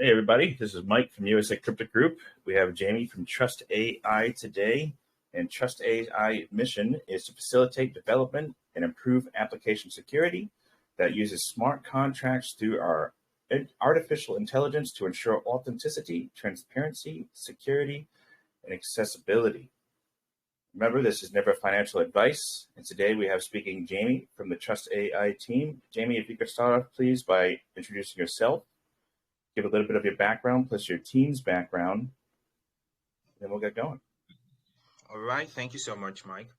Hey everybody, this is Mike from USA Crypto Group. We have Jamie from Trust AI today, and Trust AI mission is to facilitate development and improve application security that uses smart contracts through our artificial intelligence to ensure authenticity, transparency, security, and accessibility. Remember, this is never financial advice, and today we have speaking Jamie from the Trust AI team. Jamie, if you could start off, please, by introducing yourself, give a little bit of your background plus your team's background, and then we'll get going. All right. Thank you so much, Mike.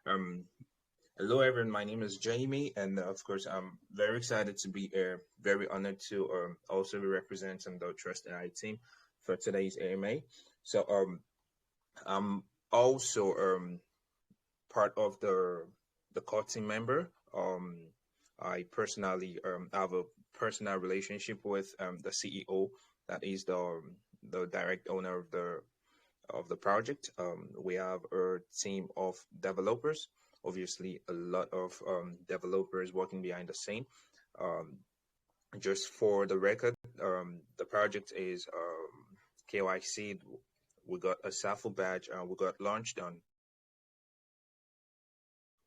Hello, everyone. My name is Jamie, and of course, I'm very excited to be here. Very honored to also be representing the Trust AI team for today's AMA. So, I'm also part of the core team member. I personally have a personal relationship with the CEO, that is the direct owner of the project. We have a team of developers, obviously a lot of developers working behind the scene. Just for the record, the project is KYC. We got a SAFU badge. We got launched on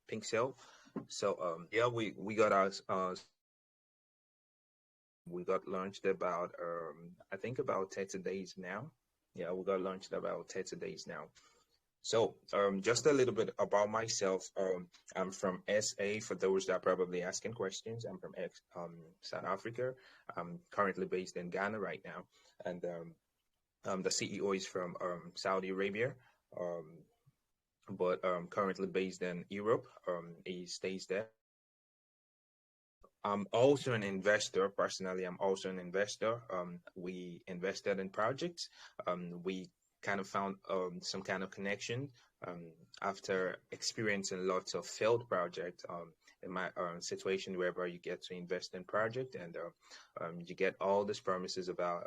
Pink Cell. So yeah, we got our we got launched about I think about 30 days now. Yeah, we got launched about 30 days now. So just a little bit about myself. I'm from SA, for those that are probably asking questions. I'm from South Africa. I'm currently based in Ghana right now, and the CEO is from Saudi Arabia, but currently based in Europe. He stays there. I'm also an investor. Personally, I'm also an investor. We invested in projects. We kind of found some kind of connection after experiencing lots of failed projects. In my situation, wherever you get to invest in project, and you get all these promises about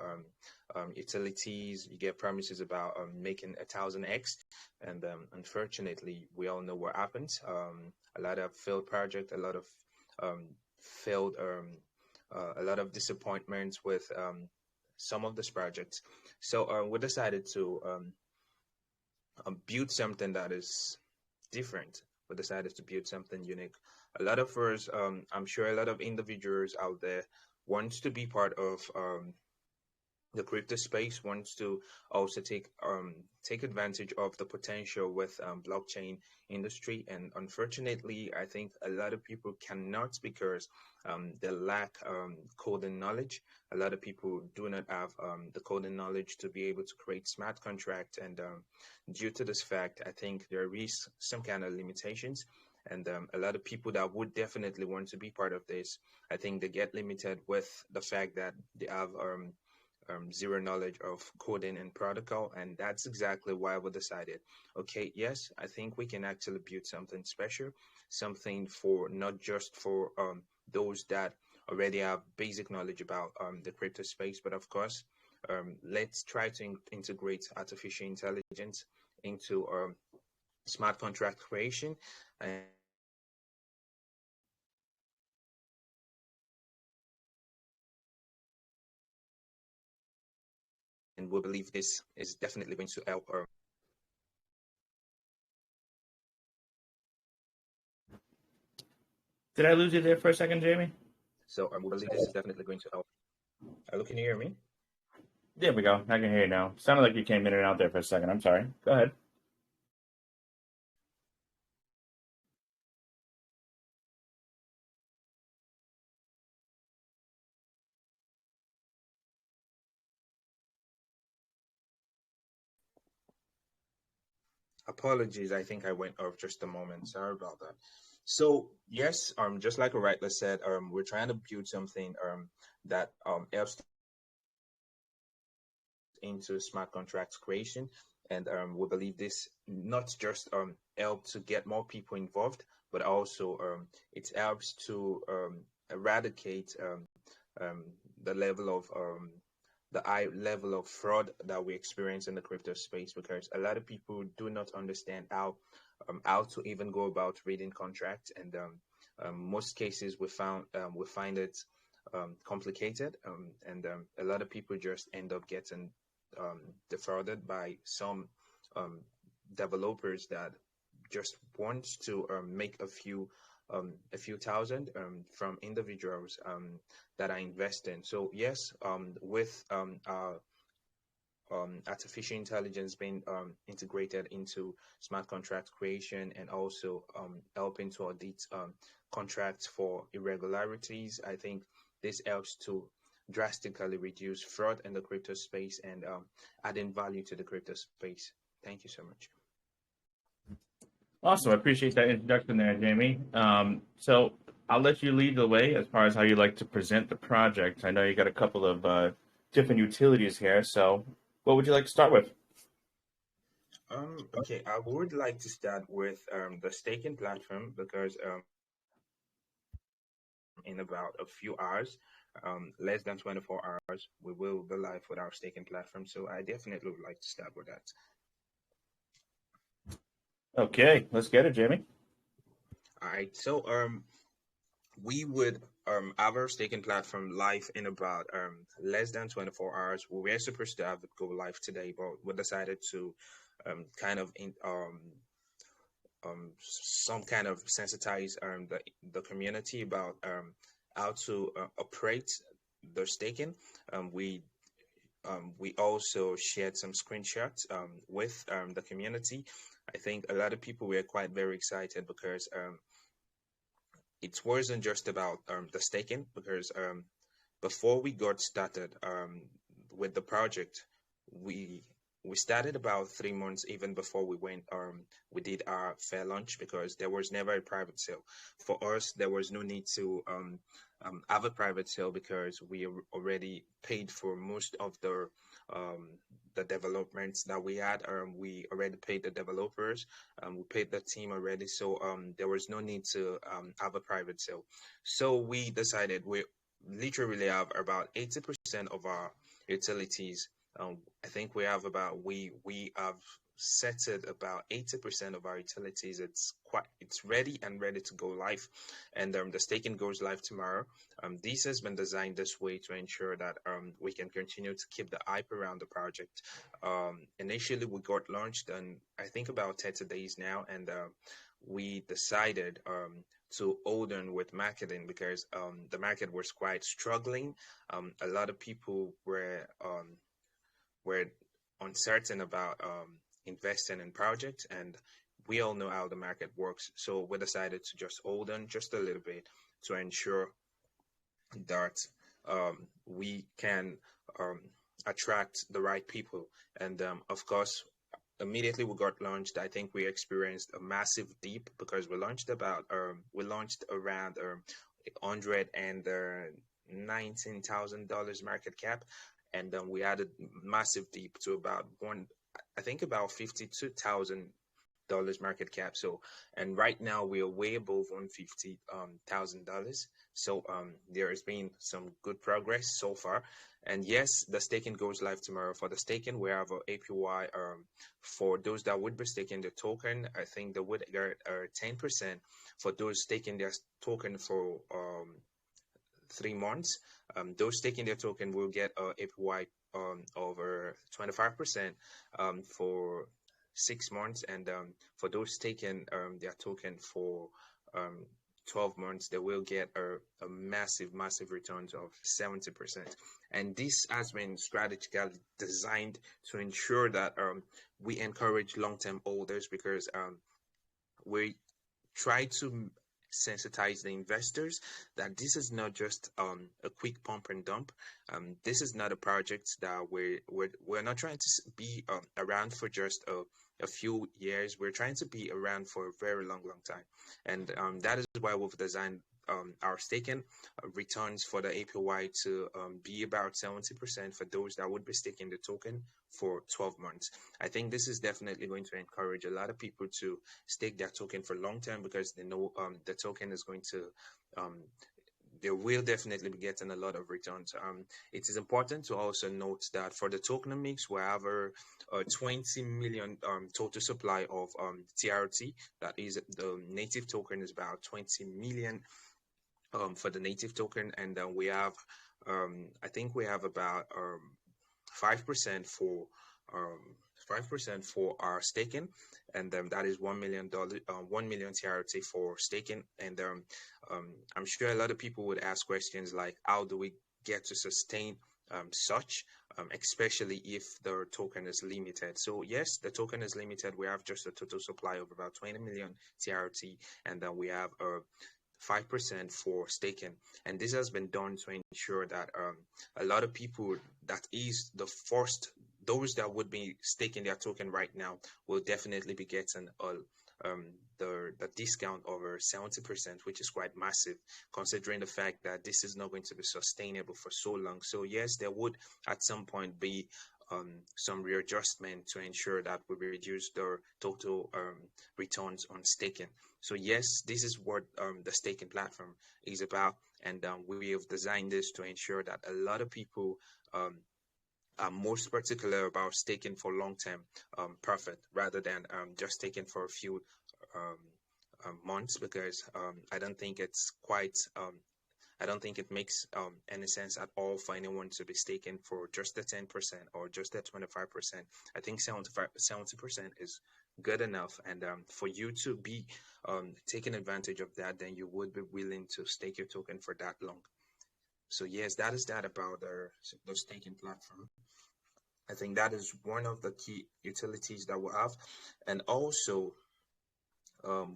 utilities, you get promises about making 1,000x, and unfortunately, we all know what happens. A lot of failed project, a lot of failed a lot of disappointments with some of these projects. So we decided to build something that is different. We decided to build something unique. A lot of us, I'm sure a lot of individuals out there wants to be part of the crypto space, wants to also take advantage of the potential with blockchain industry, and unfortunately, I think a lot of people cannot because they lack coding knowledge. A lot of people do not have the coding knowledge to be able to create smart contracts, and due to this fact, I think there is some kind of limitations. And a lot of people that would definitely want to be part of this, I think they get limited with the fact that they have zero knowledge of coding and protocol. And that's exactly why we decided, okay, yes, I think we can actually build something special, something for not just for those that already have basic knowledge about the crypto space, but of course, let's try to integrate artificial intelligence into smart contract creation. And we believe this is definitely going to help. Did I lose you there for a second, Jamie? So we believe this is definitely going to help. Hello, can you hear me? There we go. I can hear you now. Sounded like you came in and out there for a second. I'm sorry. Go ahead. Apologies, I think I went off just a moment. Sorry about that. So yes, just like rightly said, we're trying to build something that helps into smart contracts creation, and we believe this not just help to get more people involved, but also it helps to eradicate the level of the high level of fraud that we experience in the crypto space, because a lot of people do not understand how to even go about reading contracts, and most cases we find it complicated, and a lot of people just end up getting defrauded by some developers that just want to make a few thousand from individuals that are investing. So yes, with artificial intelligence being integrated into smart contract creation and also helping to audit contracts for irregularities, I think this helps to drastically reduce fraud in the crypto space and adding value to the crypto space. Thank you so much. Awesome. I appreciate that introduction there, Jamie. So I'll let you lead the way as far as how you like to present the project. I know you got a couple of different utilities here. So what would you like to start with? Okay, I would like to start with the staking platform because in about a few hours, less than 24 hours, we will be live with our staking platform. So I definitely would like to start with that. Okay, let's get it, Jamie. All right, so we would have our staking platform live in about less than 24 hours. We were supposed to have it go live today, but we decided to kind of some kind of sensitize the community about how to operate the staking. We also shared some screenshots with the community. I think a lot of people were quite very excited because it wasn't just about the staking, because before we got started with the project, we started about 3 months even before we did our fair launch, because there was never a private sale. For us, there was no need to have a private sale because we already paid for most of the developments that we had. We already paid the developers, we paid the team already, so there was no need to have a private sale. So we decided we literally have about 80% of our utilities. I think we have set it about 80% of our utilities. It's ready to go live, and the staking goes live tomorrow. This has been designed this way to ensure that we can continue to keep the hype around the project. Initially, we got launched in I think about 30 days now, and we decided to hold on with marketing because the market was quite struggling. A lot of people were uncertain about investing in projects, and we all know how the market works. So we decided to just hold on just a little bit to ensure that we can attract the right people. And of course, immediately we got launched, I think we experienced a massive dip because we launched around $119,000 market cap, and then we had a massive dip to about $52,000 market cap. So, and right now we are way above $150,000. So there has been some good progress so far. And yes, the staking goes live tomorrow. For the staking, we have an APY for those that would be staking the token. I think they would get 10% for those staking their token for 3 months. Those staking their token will get APY over 25% for 6 months, and for those taking their token for 12 months, they will get a massive returns of 70%. And this has been strategically designed to ensure that we encourage long-term holders, because we try to sensitize the investors that this is not just a quick pump and dump. This is not a project that we're not trying to be around for just a few years. We're trying to be around for a very long time, and that is why we've designed our staking returns for the APY to be about 70% for those that would be staking the token for 12 months. I think this is definitely going to encourage a lot of people to stake their token for long term, because they know the token is going to they will definitely be getting a lot of returns. It is important to also note that for the tokenomics, we have a 20 million total supply of TRT. That is, the native token is about 20 million for the native token, and then we have I think we have about 5% for um 5% for our staking, and that is $1 million, 1 million TRT for staking. And I'm sure a lot of people would ask questions like, how do we get to sustain such, especially if the token is limited? So yes, the token is limited. We have just a total supply of about 20 million TRT, and then we have 5% for staking. And this has been done to ensure that a lot of people, that is the first, those that would be staking their token right now will definitely be getting the discount over 70%, which is quite massive, considering the fact that this is not going to be sustainable for so long. So yes, there would at some point be some readjustment to ensure that we reduce the total returns on staking. So yes, this is what the staking platform is about, and we have designed this to ensure that a lot of people are most particular about staking for long-term profit rather than just staking for a few months, because I don't think it's quite I don't think it makes any sense at all for anyone to be staking for just the 10% or just the 25%. I think 70% is good enough, and for you to be taking advantage of that, then you would be willing to stake your token for that long. So yes, that is that about the staking platform. I think that is one of the key utilities that we have. And also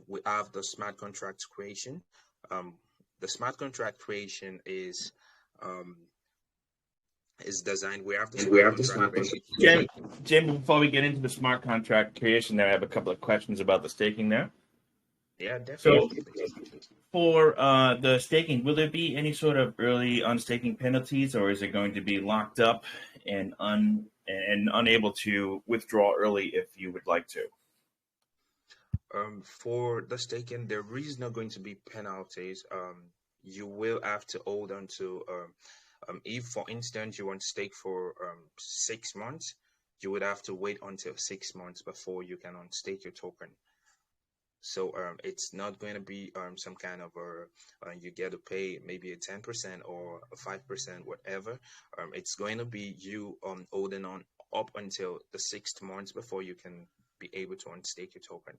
we have the smart contract creation. The smart contract creation is designed. We have the smart contract creation. Jim, before we get into the smart contract creation, there I have a couple of questions about the staking there. Yeah, definitely. So, for the staking, will there be any sort of early unstaking penalties, or is it going to be locked up and unable to withdraw early if you would like to? For the staking, there is not going to be penalties. You will have to hold on to if, for instance, you want to stake for 6 months, you would have to wait until 6 months before you can unstake your token. So it's not going to be some kind of you get to pay maybe a 10% or a 5%, whatever. It's going to be you holding on up until the 6th month before you can be able to unstake your token.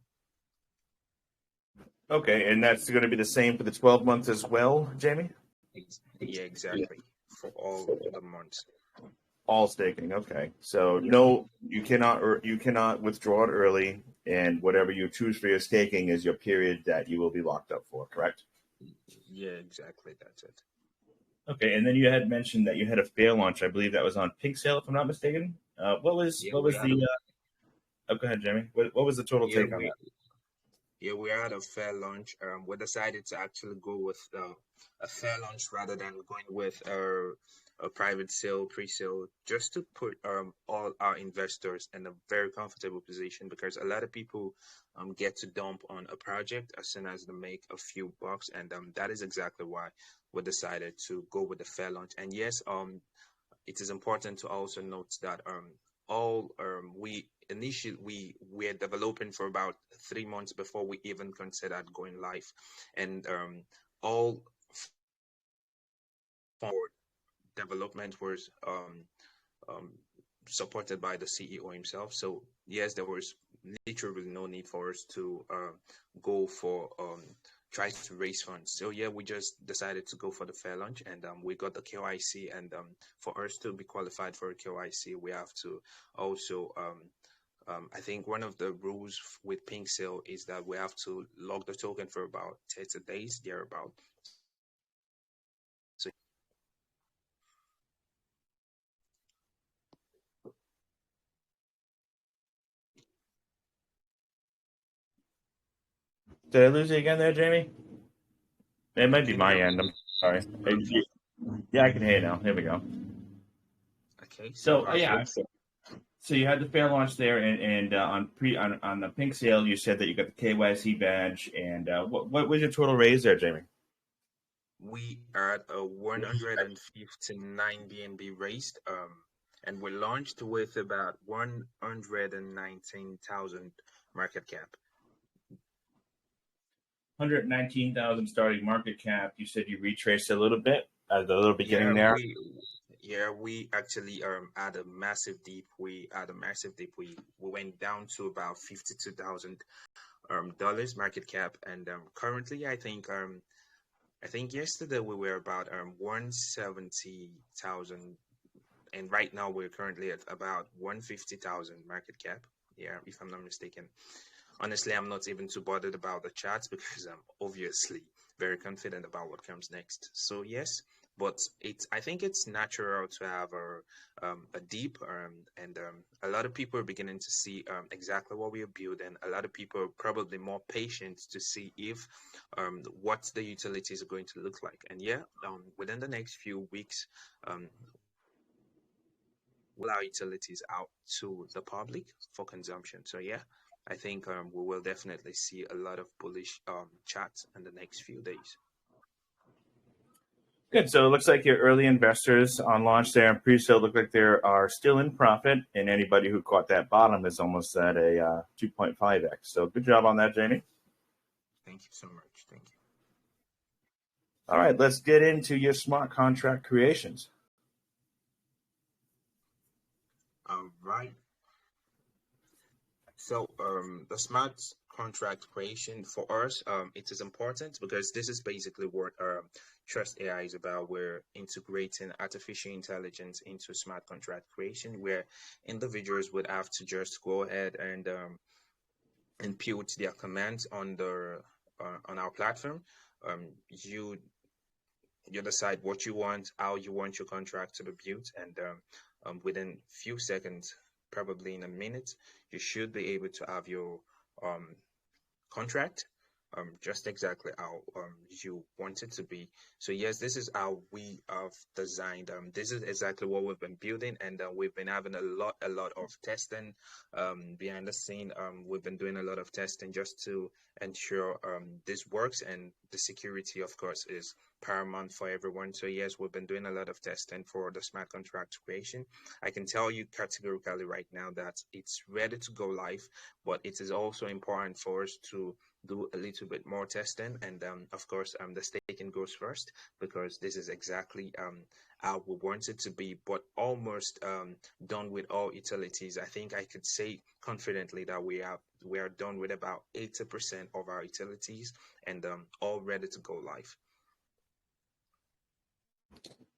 Okay, and that's going to be the same for the 12 months as well, Jamie? Yeah, exactly. For all the months. All staking, okay. So no, you cannot withdraw it early, and whatever you choose for your staking is your period that you will be locked up for, correct? Yeah, exactly. That's it. Okay, and then you had mentioned that you had a fair launch. I believe that was on Pink Sale, if I'm not mistaken. What was the? Oh, go ahead, Jamie. What was the total take on that? Yeah, we had a fair launch. We decided to actually go with a fair launch rather than going with a private sale, pre-sale, just to put all our investors in a very comfortable position, because a lot of people get to dump on a project as soon as they make a few bucks, and that is exactly why we decided to go with the fair launch. And yes, it is important to also note that all we initially we are developing for about 3 months before we even considered going live, and all forward development was supported by the CEO himself. So yes, there was literally no need for us to go for try to raise funds. So yeah, we just decided to go for the fair launch, and we got the KYC. And for us to be qualified for a KYC, we have to also I think one of the rules with Pink Sale is that we have to lock the token for about 30 days, thereabout. So Did I lose you again there, Jamie? It might be can you my hear end. me? I'm sorry. Yeah, I can hear you now. Here we go. Okay, So yeah, so you had the fair launch there, and on the Pink Sale, you said that you got the KYC badge, and what was your total raise there, Jamie? we are at a 159 BNB raised, and we launched with about 119,000 market cap. 119,000 starting market cap. You said you retraced a little bit at the little beginning Yeah, there. we actually had a massive dip. We went down to about $52,000 dollars market cap, and currently I think yesterday we were about 170,000, and right now we're currently at about 150,000 market cap. Yeah, if I'm not mistaken. Honestly, I'm not even too bothered about the charts because I'm obviously very confident about what comes next. So yes, but I think it's natural to have a deep and a lot of people are beginning to see exactly what we are building. A lot of people are probably more patient to see if what the utilities are going to look like. And yeah, within the next few weeks, we'll allow utilities out to the public for consumption. So yeah, I think we will definitely see a lot of bullish chats in the next few days. Good. So it looks like your early investors on launch there and pre-sale look like they are still in profit, and anybody who caught that bottom is almost at a 2.5x. So good job on that, Jamie. Thank you so much. Thank you. All right, let's get into your smart contract creations. All right. So the smart contract creation for us, it is important because this is basically what Trust AI is about. We're integrating artificial intelligence into smart contract creation, where individuals would have to just go ahead and input their commands on the on our platform. You decide what you want, how you want your contract to be built, and within few seconds, probably in a minute, you should be able to have your contract just exactly how you want it to be. So yes, this is how we have designed. This is exactly what we've been building, and we've been having a lot of testing behind the scene. We've been doing a lot of testing just to ensure this works, and the security, of course, is paramount for everyone. So yes, we've been doing a lot of testing for the smart contract creation. I can tell you categorically right now that it's ready to go live, but it is also important for us to do a little bit more testing, and of course the staking goes first because this is exactly how we want it to be, but almost done with all utilities. I think I could say confidently that we are done with about 80% of our utilities, and all ready to go live.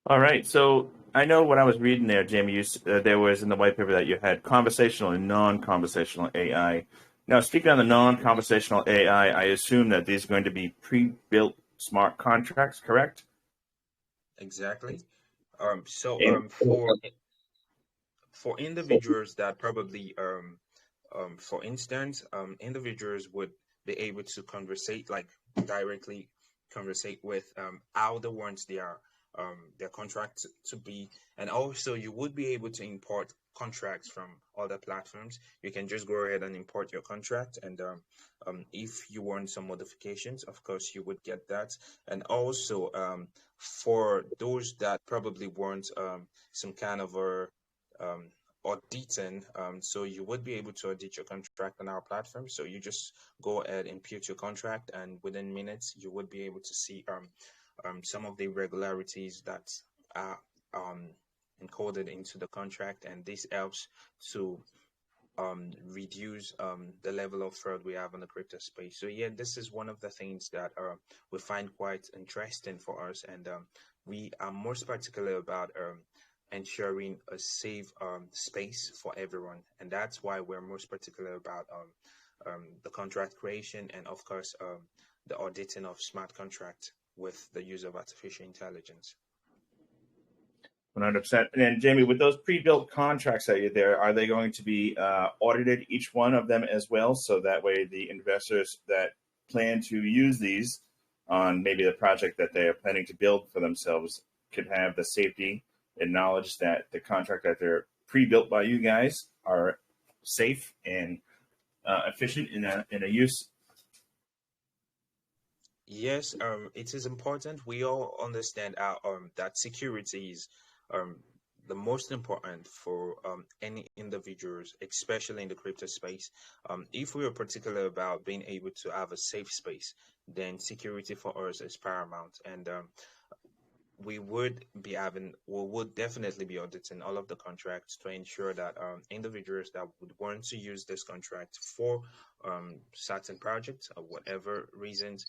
All right. So I know when I was reading there, Jamie, there was in the white paper that you had conversational and non-conversational AI. Now, speaking on the non-conversational AI, I assume that these are going to be pre-built smart contracts, correct? Exactly. For individuals that probably for instance, individuals would be able to conversate, like directly conversate with how they want their contract to be, and also you would be able to import contracts from other platforms. You can just go ahead and import your contract, and if you want some modifications, of course you would get that. And also for those that probably want some kind of a auditing, so you would be able to audit your contract on our platform. So you just go ahead and impute your contract, and within minutes you would be able to see some of the irregularities that are encoded into the contract, and this helps to reduce the level of fraud we have in the crypto space. So yeah, this is one of the things that we find quite interesting for us, and we are most particular about ensuring a safe space for everyone, and that's why we're most particular about the contract creation, and of course the auditing of smart contract with the use of artificial intelligence. 100%. And Jamie, with those pre-built contracts that are there, are they going to be audited, each one of them as well? So that way the investors that plan to use these on maybe the project that they are planning to build for themselves could have the safety and knowledge that the contract that they're pre-built by you guys are safe and efficient in a use. Yes, it is important. We all understand that security is the most important for any individuals, especially in the crypto space. If we are particular about being able to have a safe space, then security for us is paramount. And we would definitely be auditing all of the contracts to ensure that individuals that would want to use this contract for certain projects or whatever reasons,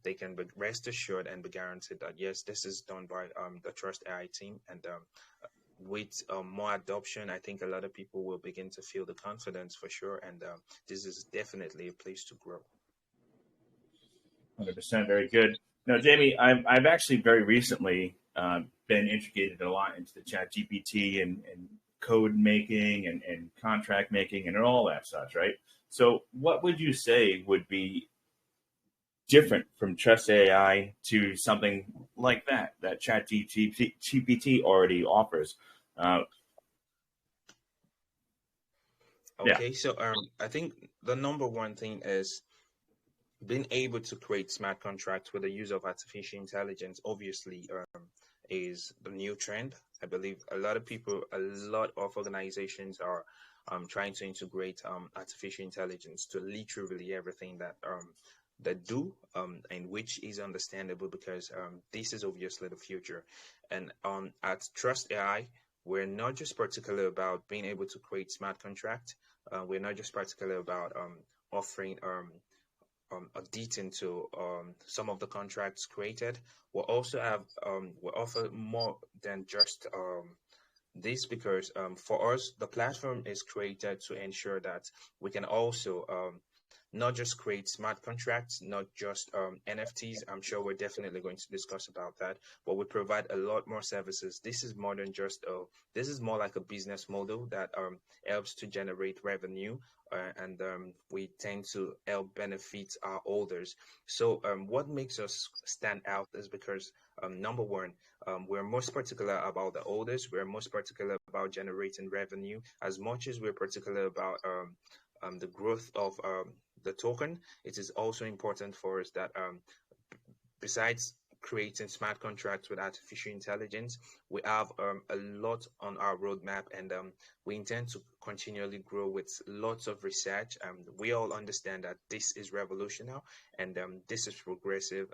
they can be rest assured and be guaranteed that yes, this is done by the Trust AI team. And with more adoption, I think a lot of people will begin to feel the confidence for sure. And this is definitely a place to grow. 100%, very good. Now, Jamie, I've actually very recently been integrated a lot into the Chat GPT and code making and contract making and all that such, right? So, what would you say would be different from Trust AI to something like that Chat GPT already offers? Okay, so I think the number one thing is being able to create smart contracts with the use of artificial intelligence. Obviously, is the new trend. I believe a lot of organizations are trying to integrate artificial intelligence to literally everything that do, and which is understandable because this is obviously the future. And at Trust AI, we're not just particular about being able to create smart contracts. We're not just particular about offering auditing to some of the contracts created. We also have we offer more than just this because for us the platform is created to ensure that we can also not just create smart contracts, not just NFTs. I'm sure we're definitely going to discuss about that, but we provide a lot more services. This is more than just this is more like a business model that helps to generate revenue, and we tend to help benefit our holders. So what makes us stand out is because number one, we're most particular about the holders. We're most particular about generating revenue as much as we're particular about the growth of the token. It is also important for us that besides creating smart contracts with artificial intelligence, we have a lot on our roadmap, and we intend to continually grow with lots of research. We all understand that this is revolutionary and this is progressive.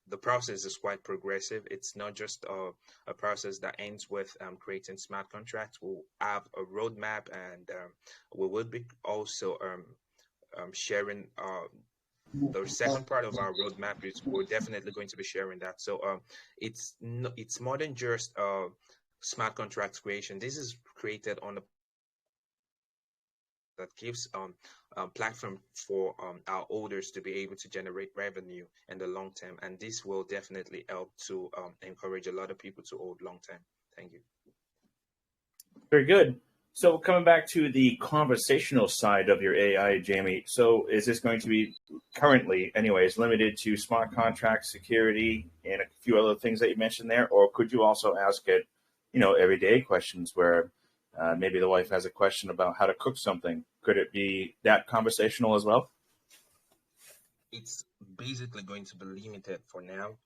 The process is quite progressive. It's not just a process that ends with creating smart contracts. We'll have a roadmap, and we will be also sharing the second part of our roadmap. Is we're definitely going to be sharing that. So it's more than just smart contract creation. This is created on a that gives platform for our holders to be able to generate revenue in the long term, and this will definitely help to encourage a lot of people to hold long term. Thank you. Very good. So coming back to the conversational side of your AI, Jamie, so is this going to be currently, anyways, limited to smart contract security and a few other things that you mentioned there, or could you also ask it, everyday questions where maybe the wife has a question about how to cook something? Could it be that conversational as well? It's basically going to be limited for now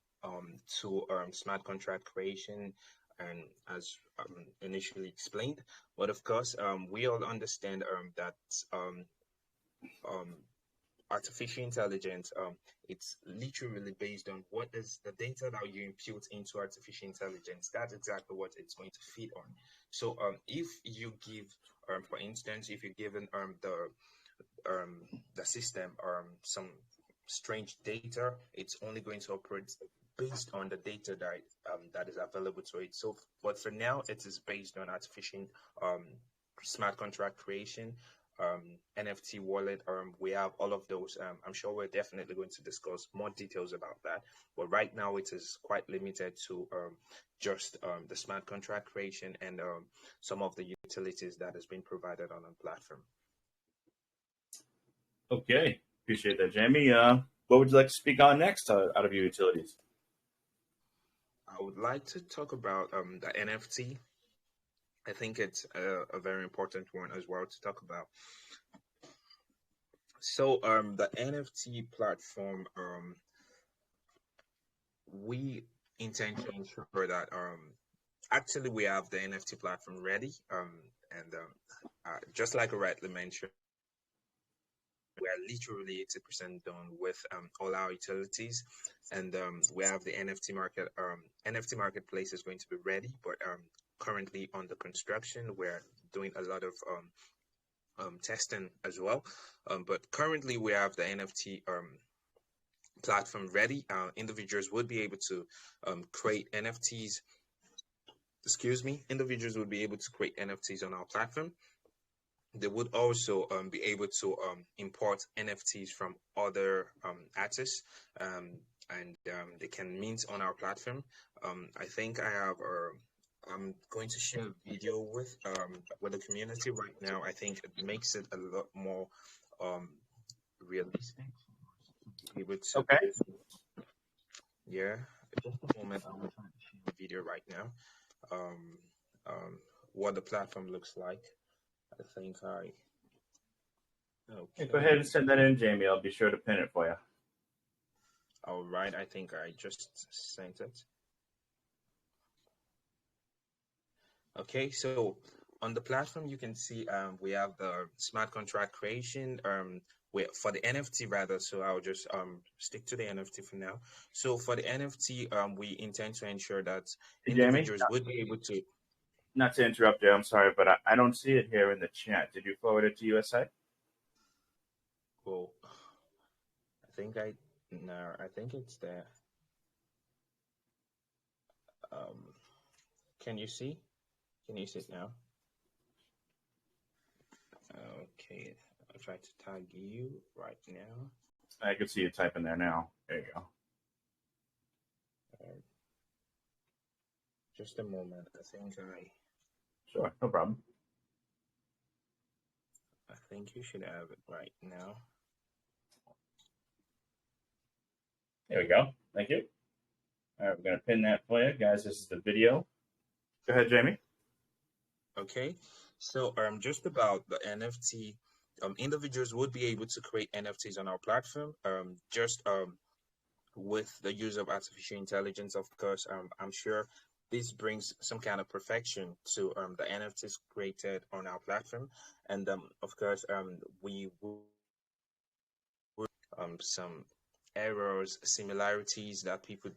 to smart contract creation, and as initially explained. But of course, we all understand that artificial intelligence, it's literally based on what is the data that you impute into artificial intelligence. That's exactly what it's going to feed on. So if you give, for instance, if you're given the system some strange data, it's only going to operate based on the data that is available to it. So, but for now, it is based on artificial smart contract creation, NFT wallet. We have all of those. I'm sure we're definitely going to discuss more details about that. But right now, it is quite limited to just the smart contract creation and some of the utilities that has been provided on the platform. Okay, appreciate that, Jamie. What would you like to speak on next out of your utilities? I would like to talk about the NFT. I think it's a very important one as well to talk about. So the NFT platform, we intend to ensure that actually we have the NFT platform ready, and just like I rightly mentioned, we are literally 80% done with all our utilities, and we have the NFT market. NFT marketplace is going to be ready, but currently under construction. We're doing a lot of testing as well, but currently we have the NFT platform ready. Individuals would be able to create NFTs. Excuse me. Individuals would be able to create NFTs on our platform. They would also be able to import NFTs from other artists, and they can mint on our platform. I think I have. I'm going to share a video with the community right now. I think it makes it a lot more realistic. Able to, Okay. yeah. Just a moment. I'm trying to share a video right now. What the platform looks like. I think I. Okay. Go ahead and send that in, Jamie. I'll be sure to pin it for you. All right. I think I just sent it. Okay. So on the platform, you can see we have the smart contract creation. For the NFT rather. So I'll just stick to the NFT for now. So for the NFT, we intend to ensure that individuals would be able to. Not to interrupt you, I'm sorry, but I don't see it here in the chat. Did you forward it to USA? Well, I think it's there. Can you see? Can you see it now? Okay, I'll try to tag you right now. I can see you typing there now. There you go. Just a moment. Sure, no problem. I think you should have it right now. There we go. Thank you. All right, we're going to pin that for you. Guys, this is the video. Go ahead, Jamie. Okay, so just about the NFT, individuals would be able to create NFTs on our platform, with the use of artificial intelligence, of course. I'm sure this brings some kind of perfection to the NFTs created on our platform, and of course, we will some errors, similarities that people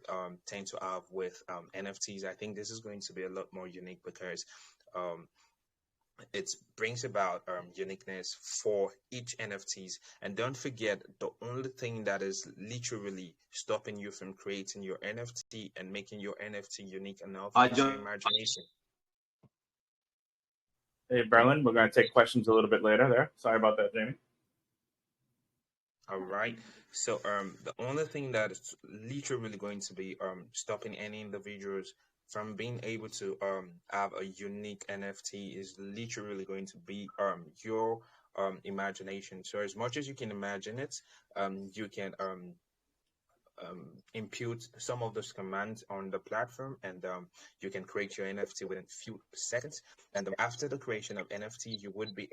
tend to have with NFTs. I think this is going to be a lot more unique because it brings about uniqueness for each NFTs. And don't forget, the only thing that is literally stopping you from creating your NFT and making your NFT unique enough is your imagination. Hey, Berlin, we're going to take questions a little bit later there. Sorry about that, Jamie. All right. So the only thing that is literally going to be stopping any individuals from being able to have a unique NFT is literally going to be your imagination. So as much as you can imagine it, you can impute some of those commands on the platform, and you can create your NFT within a few seconds. And after the creation of NFT, you would be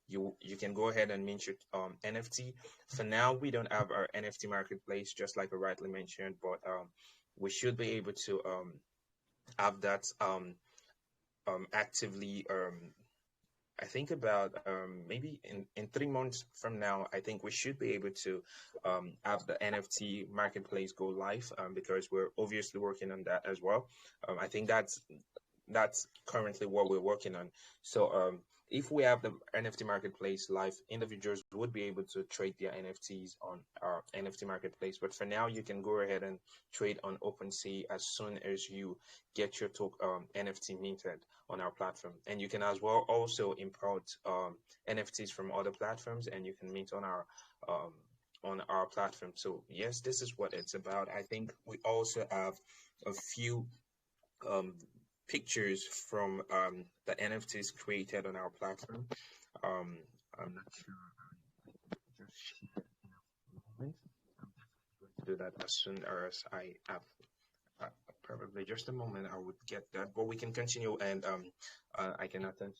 you can go ahead and mint your NFT. For now, we don't have our NFT marketplace, just like I rightly mentioned, but we should be able to have that actively. I think about maybe in 3 months from now, I think we should be able to have the NFT marketplace go live, because we're obviously working on that as well. I think that's currently what we're working on. So if we have the NFT marketplace live, individuals would be able to trade their NFTs on our NFT marketplace. But for now, you can go ahead and trade on OpenSea as soon as you get your NFT minted on our platform. And you can as well also import NFTs from other platforms, and you can mint on our platform. So yes, this is what it's about. I think we also have a few pictures from the NFTs created on our platform. I'm not sure. Do that as soon as I have. Probably just a moment. I would get that, but we can continue, and I can attend.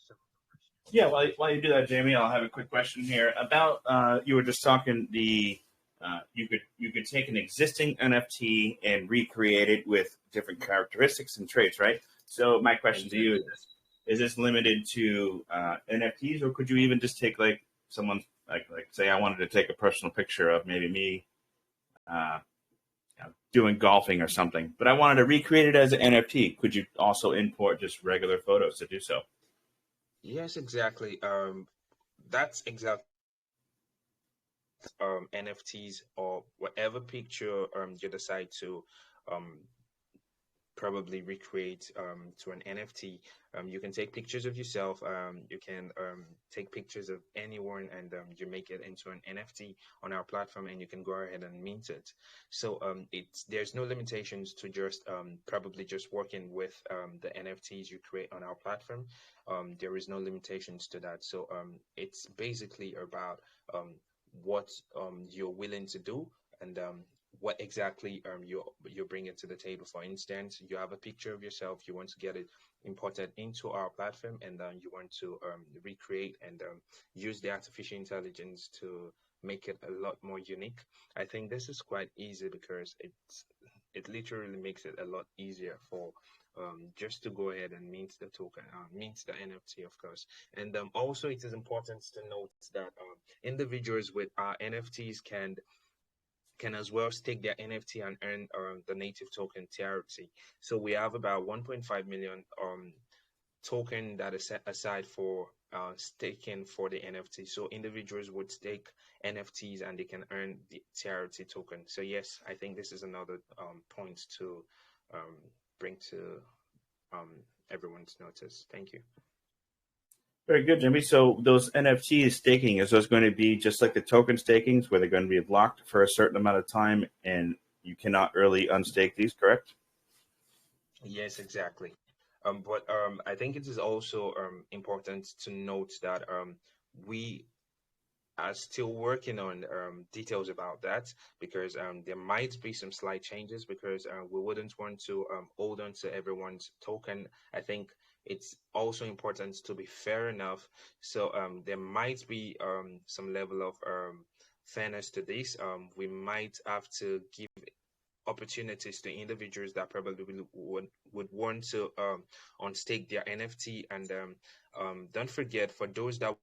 Yeah, while you do that, Jamie, I'll have a quick question here about you were just talking the you could take an existing NFT and recreate it with different characteristics and traits, right? So my question to you Exactly. is this limited to NFTs, or could you even just take like someone like say I wanted to take a personal picture of maybe me uh, doing golfing or something, but I wanted to recreate it as an NFT. Could you also import just regular photos to do so? Yes, exactly. That's exactly NFTs or whatever picture you decide to um probably recreate to an NFT. You can take pictures of yourself. You can take pictures of anyone, and you make it into an NFT on our platform, and you can go ahead and mint it. So it's there's no limitations to just probably just working with the NFTs you create on our platform. There is no limitations to that. So it's basically about what you're willing to do, and what exactly you're bringing to the table. For instance, you have a picture of yourself, you want to get it imported into our platform, and you want to recreate and use the artificial intelligence to make it a lot more unique. I think this is quite easy because it literally makes it a lot easier for just to go ahead and mint the token, mint the NFT, of course. And also, it is important to note that individuals with NFTs can as well stake their NFT and earn the native token TRT. So we have about 1.5 million token that is set aside for staking for the NFT. So individuals would stake NFTs and they can earn the TRT token. So yes, I think this is another point to um, bring to um, everyone's notice. Thank you. Very good, Jimmy. So those NFT staking, is those going to be just like the token stakings where they're going to be locked for a certain amount of time and you cannot early unstake these, correct? Yes, exactly. But I think it is also important to note that we are still working on details about that because there might be some slight changes because we wouldn't want to hold on to everyone's token. I think it's also important to be fair enough. So there might be some level of fairness to this. We might have to give opportunities to individuals that probably would want to unstake their NFT. And don't forget, for those that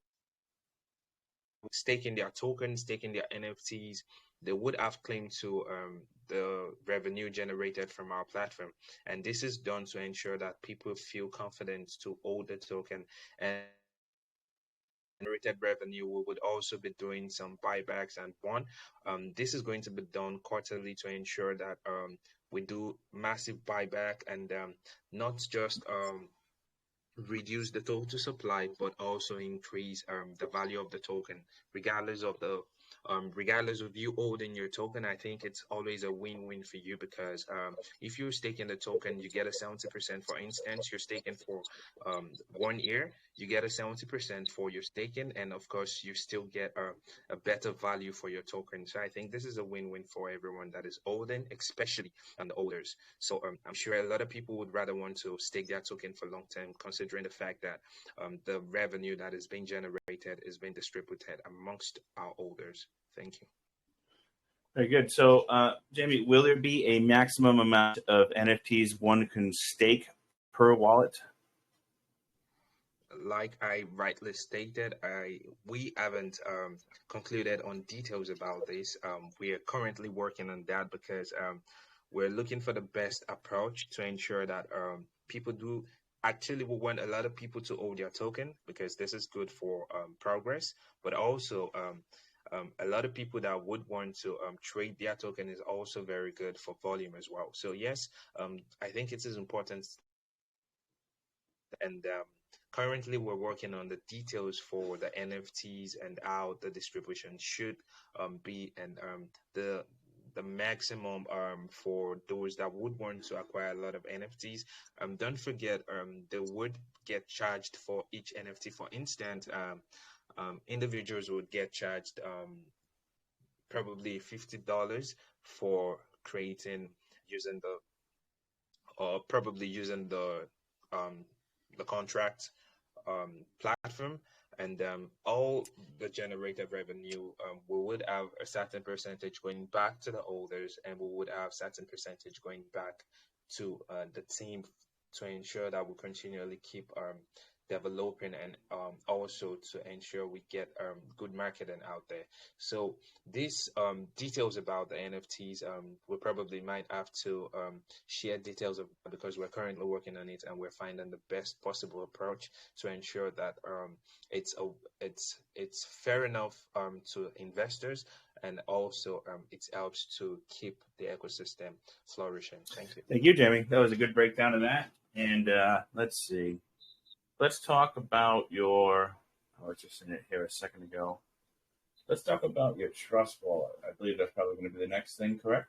staking their tokens, staking their NFTs, they would have claim to the revenue generated from our platform. And this is done to ensure that people feel confident to hold the token. And generated revenue, we would also be doing some buybacks and one. This is going to be done quarterly to ensure that we do massive buyback and not just reduce the total supply, but also increase the value of the token, regardless of the regardless of you holding your token. I think it's always a win-win for you because if you're staking the token, you get a 70%. For instance, you're staking for 1 year, you get a 70% for your staking, and of course, you still get a better value for your token. So I think this is a win-win for everyone that is holding, especially on the holders. So I'm sure a lot of people would rather want to stake their token for long term, considering the fact that the revenue that is being generated is being distributed amongst our holders. Thank you. Very good. So, Jamie, will there be a maximum amount of NFTs one can stake per wallet? Like I rightly stated, I we haven't concluded on details about this. We are currently working on that because we're looking for the best approach to ensure that people do actually we want a lot of people to hold their token because this is good for progress, but also a lot of people that would want to trade their token is also very good for volume as well. So yes, I think it is important and currently we're working on the details for the NFTs and how the distribution should be and the maximum for those that would want to acquire a lot of NFTs. Don't forget they would get charged for each NFT. For instance, individuals would get charged probably $50 for creating using the or probably using um, the contract platform, and all the generated revenue, we would have a certain percentage going back to the holders, and we would have certain percentage going back to the team to ensure that we continually keep developing, and also to ensure we get good marketing out there. So these details about the NFTs, we probably might have to share details of, because we're currently working on it and we're finding the best possible approach to ensure that it's fair enough to investors, and also it helps to keep the ecosystem flourishing. Thank you. Thank you, Jamie. That was a good breakdown of that. And let's see. Let's talk about your, I was just in it here a second ago. Let's talk about your Trust wallet. I believe that's probably going to be the next thing, correct?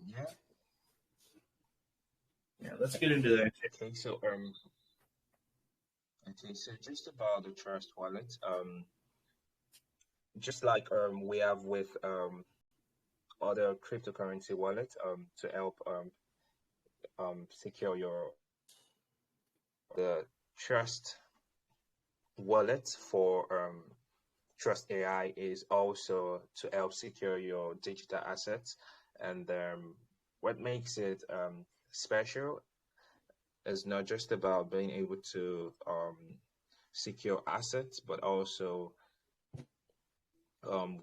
Yeah. Yeah, let's get into that. Okay, so just about the Trust wallet, just like we have with other cryptocurrency wallets, to help secure the Trust wallet for Trust AI is also to help secure your digital assets. And what makes it special is not just about being able to secure assets, but also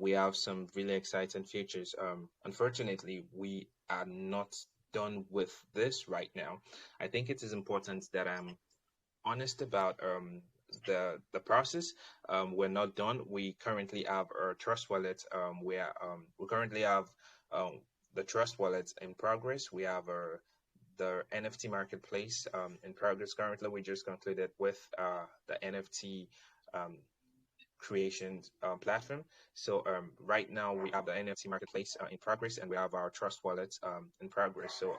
we have some really exciting features. Unfortunately, we are not done with this right now. I think it is important that I'm honest about the process. We're not done. We currently have our Trust wallet. We currently have the Trust wallet in progress. We have the NFT marketplace in progress. Currently, we just concluded with the NFT creation platform. So right now we have the NFT marketplace in progress, and we have our Trust wallet in progress. So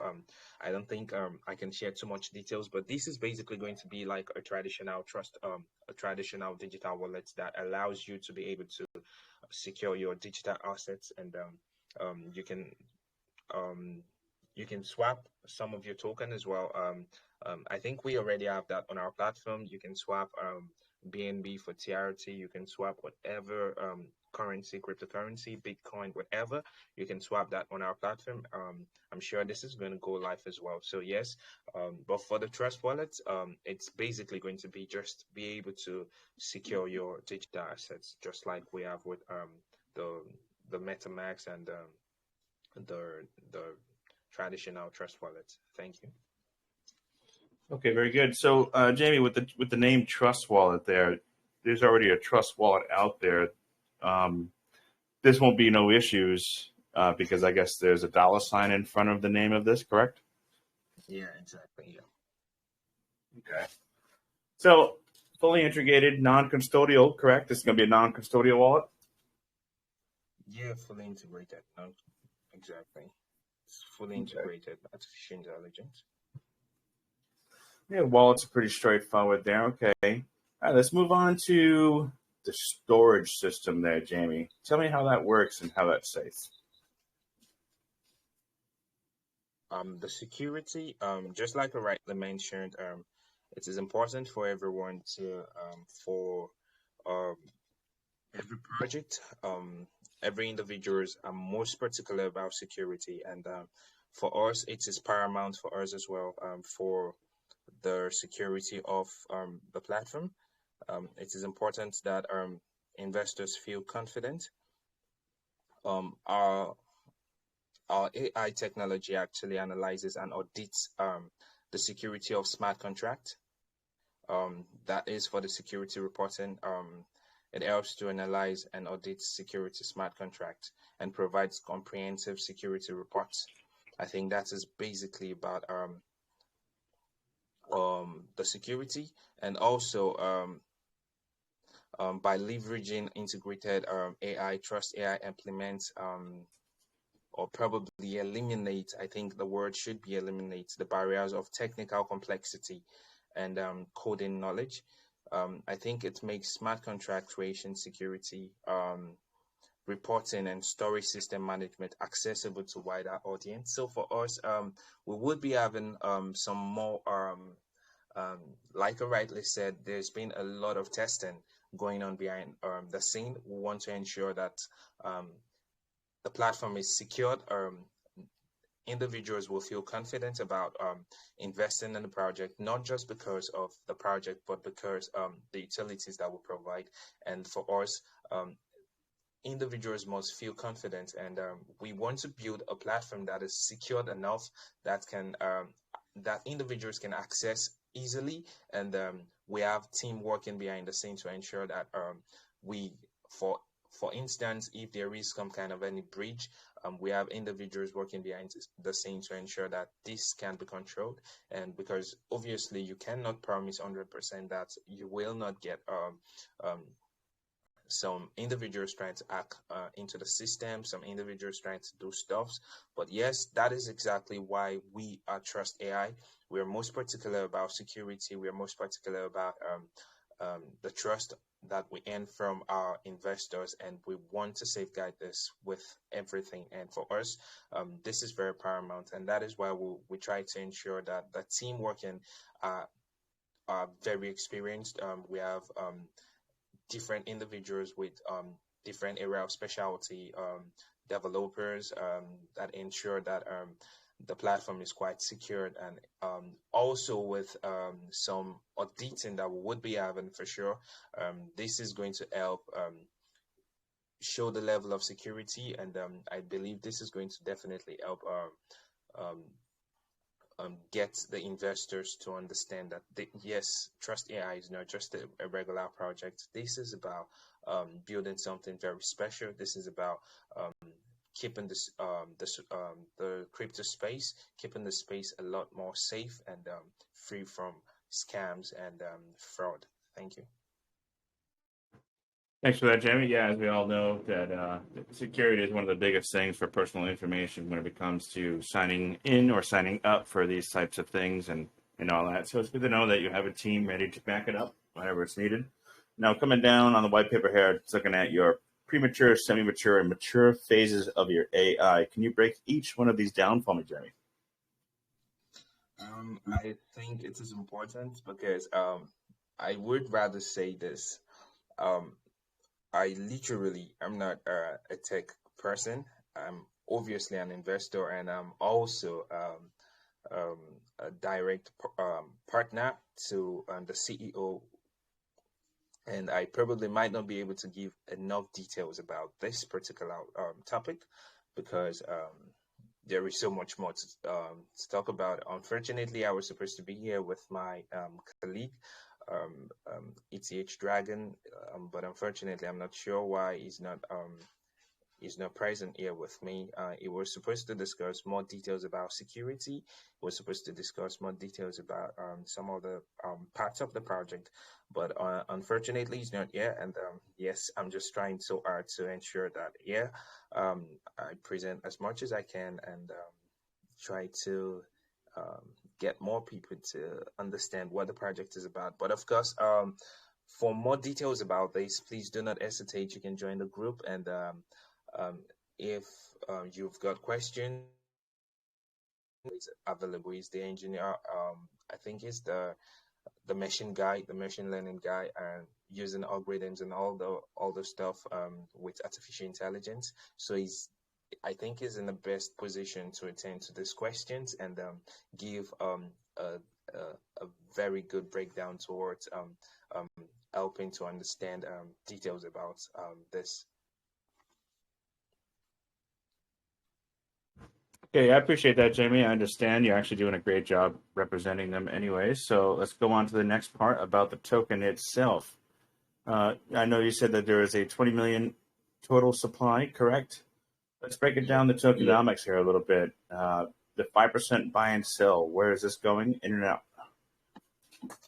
I don't think I can share too much details, but this is basically going to be like a traditional a traditional digital wallet that allows you to be able to secure your digital assets, and you can swap some of your token as well. I think we already have that on our platform. You can swap BNB for TRT. You can swap whatever currency, cryptocurrency, Bitcoin, whatever. You can swap that on our platform. I'm sure this is going to go live as well. So yes, but for the Trust wallet, it's basically going to be just be able to secure your digital assets, just like we have with the MetaMask and the traditional Trust wallet. Thank you. Okay, very good. So, Jamie, with the name Trust Wallet, there's already a Trust Wallet out there. This won't be no issues because I guess there's a $ in front of the name of this, correct? Yeah, exactly. Yeah. Okay. So, fully integrated, non-custodial, correct? This is going to be a non-custodial wallet. Yeah, fully integrated. Exactly. It's fully integrated. Artificial intelligence. Yeah, wallets are pretty straightforward there. Okay. All right, let's move on to the storage system there, Jamie. Tell me how that works and how that's safe. The security, just like I rightly mentioned, it is important for everyone to, for every project, every individuals are most particular about security. And for us, it is paramount for us as well, for the security of the platform. It is important that investors feel confident. Our AI technology actually analyzes and audits the security of smart contract. That is for the security reporting. It helps to analyze and audit security smart contracts and provides comprehensive security reports. I think that is basically about the security, and also by leveraging integrated AI, Trust AI implements or probably eliminate, I think the word should be eliminate, the barriers of technical complexity and coding knowledge. I think it makes smart contract creation, security, reporting, and storage system management accessible to wider audience. So for us, we would be having some more, like I rightly said, there's been a lot of testing going on behind the scene. We want to ensure that the platform is secured individuals will feel confident about investing in the project, not just because of the project, but because the utilities that we provide. And for us, individuals must feel confident, and we want to build a platform that is secured enough that can that individuals can access easily, and we have team working behind the scenes to ensure that we for instance, if there is some kind of any breach, we have individuals working behind the scenes to ensure that this can be controlled. And because obviously you cannot promise 100% that you will not get some individuals trying to hack into the system, some individuals trying to do stuff. But yes, that is exactly why we are Trust AI. We are most particular about security. We are most particular about the trust that we earn from our investors, and we want to safeguard this with everything. And for us, this is very paramount, and that is why we try to ensure that the team working are very experienced. We have different individuals with different area of specialty, developers that ensure that the platform is quite secured, and also with some auditing that we would be having for sure. This is going to help show the level of security, and I believe this is going to definitely help get the investors to understand that yes, Trust AI is not just a regular project. This is about building something very special. This is about keeping the crypto space, keeping the space a lot more safe and free from scams and fraud. Thank you. Thanks for that, Jamie. Yeah, as we all know, that security is one of the biggest things for personal information when it comes to signing in or signing up for these types of things and all that. So it's good to know that you have a team ready to back it up whenever it's needed. Now, coming down on the white paper here, it's looking at your premature, semi-mature, and mature phases of your AI. Can you break each one of these down for me, Jeremy? I think it is important because I would rather say this. I'm not a tech person. I'm obviously an investor, and I'm also a direct partner to the CEO. And I probably might not be able to give enough details about this particular topic because there is so much more to talk about. Unfortunately, I was supposed to be here with my colleague, ETH Dragon, but unfortunately, I'm not sure why he's not present here with me. He was supposed to discuss more details about security. He was supposed to discuss more details about some of the parts of the project, but unfortunately, he's not here. And yes, I'm just trying so hard to ensure that I present as much as I can and try to get more people to understand what the project is about. But of course, for more details about this, please do not hesitate. You can join the group, and if you've got questions, is available. Is the engineer? I think it's the machine guy, the machine learning guy, and using algorithms and all the stuff with artificial intelligence. So I think he's in the best position to attend to these questions and give a very good breakdown towards helping to understand details about this. Okay, I appreciate that, Jamie. I understand you're actually doing a great job representing them anyway. So let's go on to the next part about the token itself. I know you said that there is a 20 million total supply, correct? Let's break it down the tokenomics here a little bit. The 5% buy and sell, where is this going, in and out?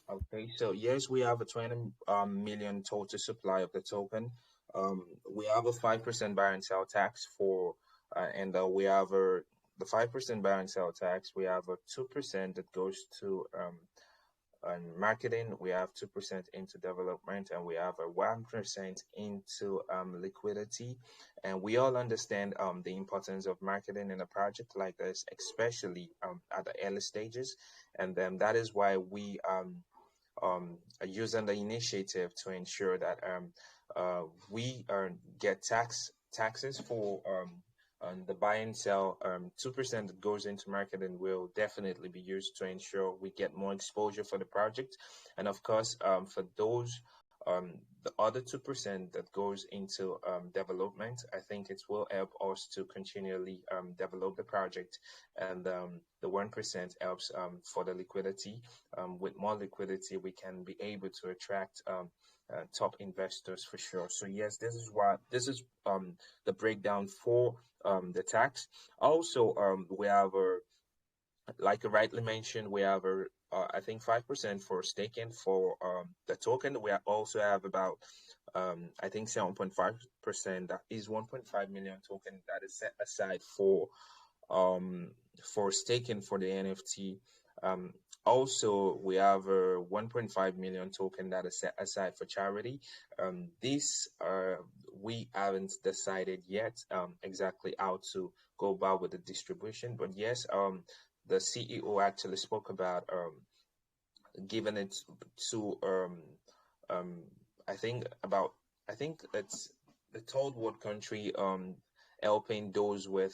Okay, so yes, we have a 20 million total supply of the token. We have a 5% buy and sell tax for, and we have the 5% buy and sell tax. We have a 2% that goes to marketing. We have 2% into development, and we have a 1% into liquidity. And we all understand the importance of marketing in a project like this, especially at the early stages. And then that is why we are using the initiative to ensure that we get taxes for And the buy and sell 2% that goes into marketing will definitely be used to ensure we get more exposure for the project. And of course, for those the other 2% that goes into development, I think it will help us to continually develop the project. And the 1% helps for the liquidity. With more liquidity, we can be able to attract top investors for sure. So yes, this is the breakdown for the tax. Also, we have like I rightly mentioned, we have I think 5% for staking for the token. We also have about I think 7.5%. That is 1.5 million token that is set aside for staking for the NFT. Also, we have a 1.5 million token that is set aside for charity. This we haven't decided yet exactly how to go about with the distribution, but yes, the CEO actually spoke about giving it to I think it's the third world country helping those with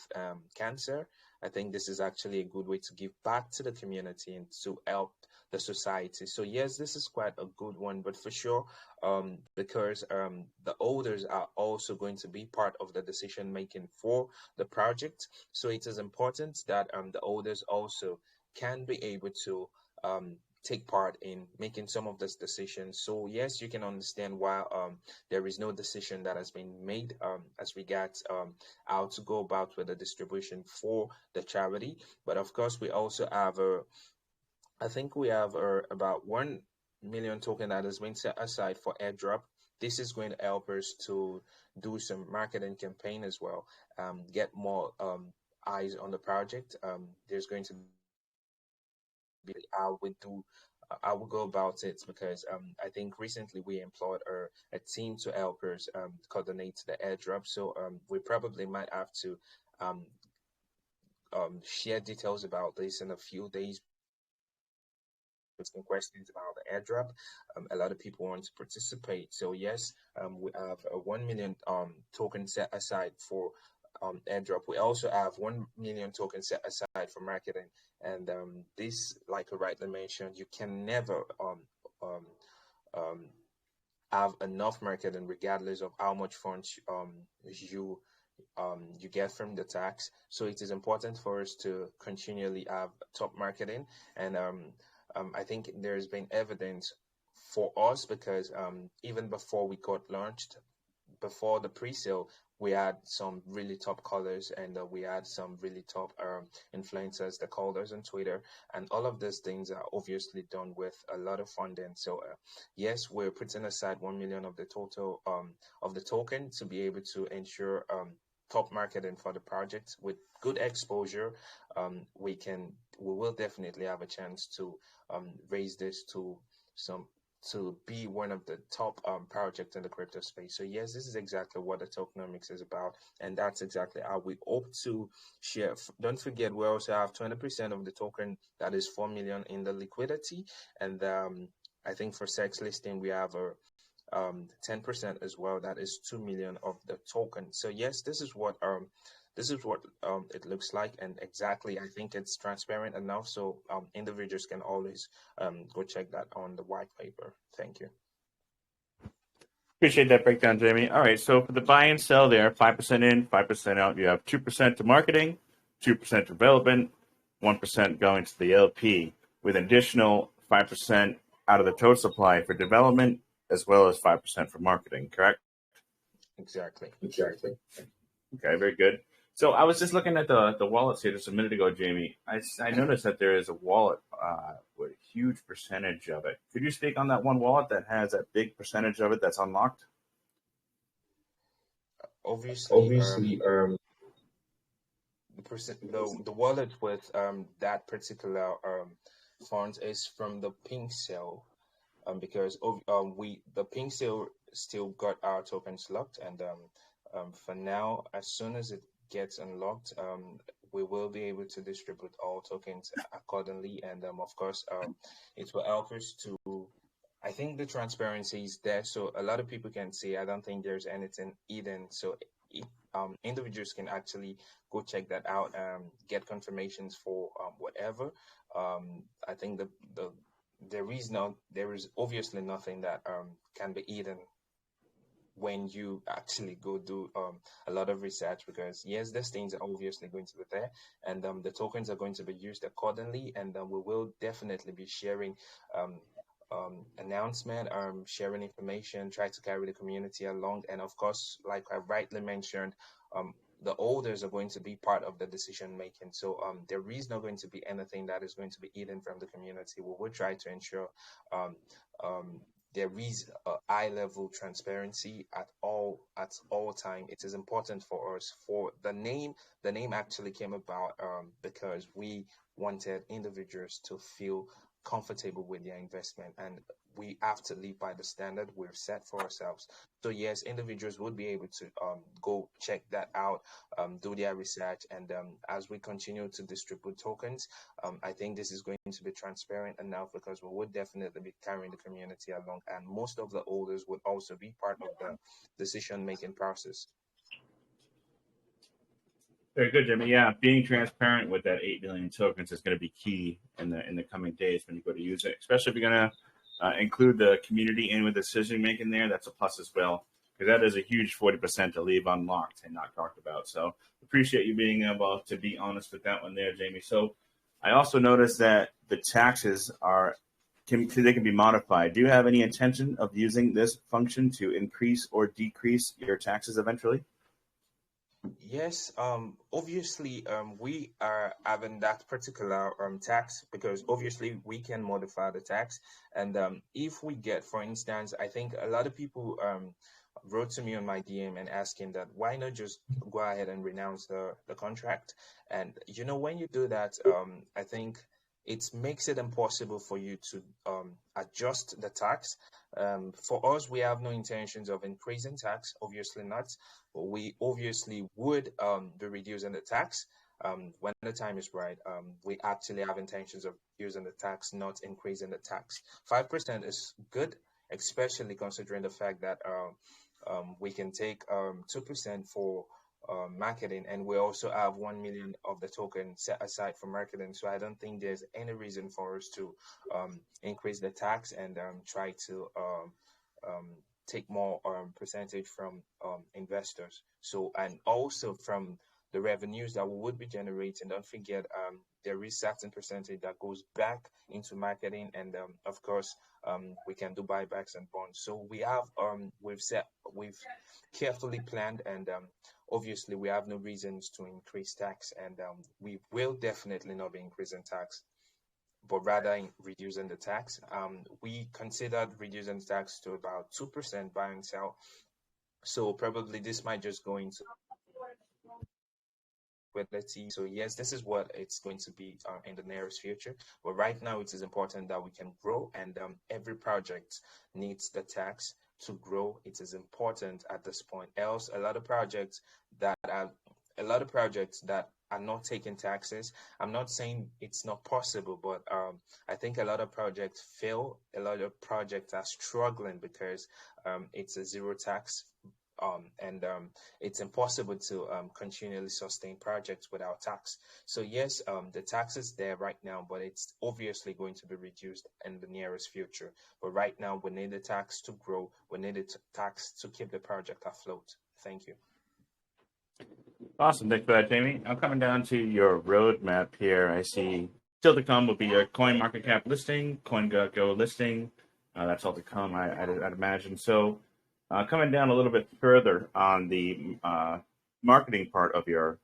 cancer. I think this is actually a good way to give back to the community and to help the society. So yes, this is quite a good one, but for sure, because the holders are also going to be part of the decision making for the project. So it is important that the holders also can be able to take part in making some of these decisions. So yes, you can understand why there is no decision that has been made as regards how to go about with the distribution for the charity. But of course, we also have I think we have about 1 million token that has been set aside for airdrop. This is going to help us to do some marketing campaign as well, get more eyes on the project. There's going to be I will go about it because I think recently we employed a team to help us coordinate the airdrop. So we probably might have to share details about this in a few days. Some questions about the airdrop. A lot of people want to participate. So yes, we have a 1 million token set aside for airdrop. We also have 1 million tokens set aside for marketing. And this, like I rightly mentioned, you can never have enough marketing regardless of how much funds you get from the tax. So it is important for us to continually have top marketing. And I think there's been evidence for us because even before we got launched, before the pre-sale, we had some really top callers and we had some really top influencers, the callers on Twitter, and all of these things are obviously done with a lot of funding. So yes, we're putting aside 1 million of the total of the token to be able to ensure top marketing for the project with good exposure. We will definitely have a chance to raise this to be one of the top projects in the crypto space. So yes, this is exactly what the tokenomics is about, and that's exactly how we hope to share. Don't forget, we also have 20% of the token that is 4 million in the liquidity, and I think for sex listing we have a 10% as well. That is 2 million of the token. So yes, this is what it looks like, and exactly I think it's transparent enough, so individuals can always go check that on the white paper. Thank you. Appreciate that breakdown, Jamie. All right, so for the buy and sell there, 5% in, 5% out. You have 2% to marketing, 2% to development, 1% going to the LP, with additional 5% out of the total supply for development, as well as 5% for marketing, correct? Exactly. Okay, very good. So I was just looking at the wallets here just a minute ago, Jamie. I noticed that there is a wallet with a huge percentage of it. Could you speak on that one wallet that has a big percentage of it that's unlocked? Obviously, the wallet with that particular fund is from the pink sale, because the pink sale still got our tokens locked, and for now, as soon as it gets unlocked, we will be able to distribute all tokens accordingly, and of course, it will help us to. I think the transparency is there, so a lot of people can see. I don't think there's anything hidden. So individuals can actually go check that out, get confirmations for whatever. I think there is obviously nothing that can be eaten when you actually go do a lot of research, because yes, these things are obviously going to be there, and the tokens are going to be used accordingly, and we will definitely be sharing announcement, sharing information, try to carry the community along, and of course, like I rightly mentioned, the holders are going to be part of the decision making. So there is not going to be anything that is going to be eaten from the community. We will try to ensure um, there is a high level transparency at all time. It is important for us. For the name actually came about because we wanted individuals to feel comfortable with their investment, and we have to live by the standard we've set for ourselves. So yes, individuals would be able to go check that out, do their research, and as we continue to distribute tokens, I think this is going to be transparent enough, because we would definitely be carrying the community along, and most of the holders would also be part of the decision-making process. Very good, Jimmy. Yeah, being transparent with that 8 million tokens is going to be key in the coming days when you go to use it, especially if you're going to include the community in with decision making there. That's a plus as well, because that is a huge 40% to leave unlocked and not talked about. So appreciate you being able to be honest with that one there, Jamie. So I also noticed that the taxes can be modified. Do you have any intention of using this function to increase or decrease your taxes eventually? Yes, obviously, we are having that particular tax, because obviously we can modify the tax. And if we get, for instance, I think a lot of people wrote to me on my DM and asking that why not just go ahead and renounce the contract. And when you do that, I think it makes it impossible for you to adjust the tax. For us, we have no intentions of increasing tax, obviously not. But we obviously would be reducing the tax when the time is right. We actually have intentions of using the tax, not increasing the tax. 5% is good, especially considering the fact that we can take 2% for marketing, and we also have 1 million of the token set aside for marketing. So I don't think there's any reason for us to increase the tax and try to take more percentage from investors. So, and also from the revenues that we would be generating, don't forget there is certain percentage that goes back into marketing, and of course we can do buybacks and bonds. So we've carefully planned, and obviously we have no reasons to increase tax, and we will definitely not be increasing tax, but rather reducing the tax. We considered reducing the tax to about 2% buy and sell. So probably this might just go into liquidity. So yes, this is what it's going to be in the nearest future. But right now, it is important that we can grow, and every project needs the tax to grow. It is important at this point. Else, a lot of projects that are not taking taxes. I'm not saying it's not possible, but I think a lot of projects fail. A lot of projects are struggling because it's a zero tax, and it's impossible to continually sustain projects without tax. So yes, the tax is there right now, but it's obviously going to be reduced in the nearest future. But right now, we need the tax to grow. We need the tax to keep the project afloat. Thank you. Awesome. Thanks for that, Jamie. I'm coming down to your roadmap here. I see still to come will be your coin market cap listing, CoinGecko listing. That's all to come, I'd imagine. So coming down a little bit further on the marketing part of your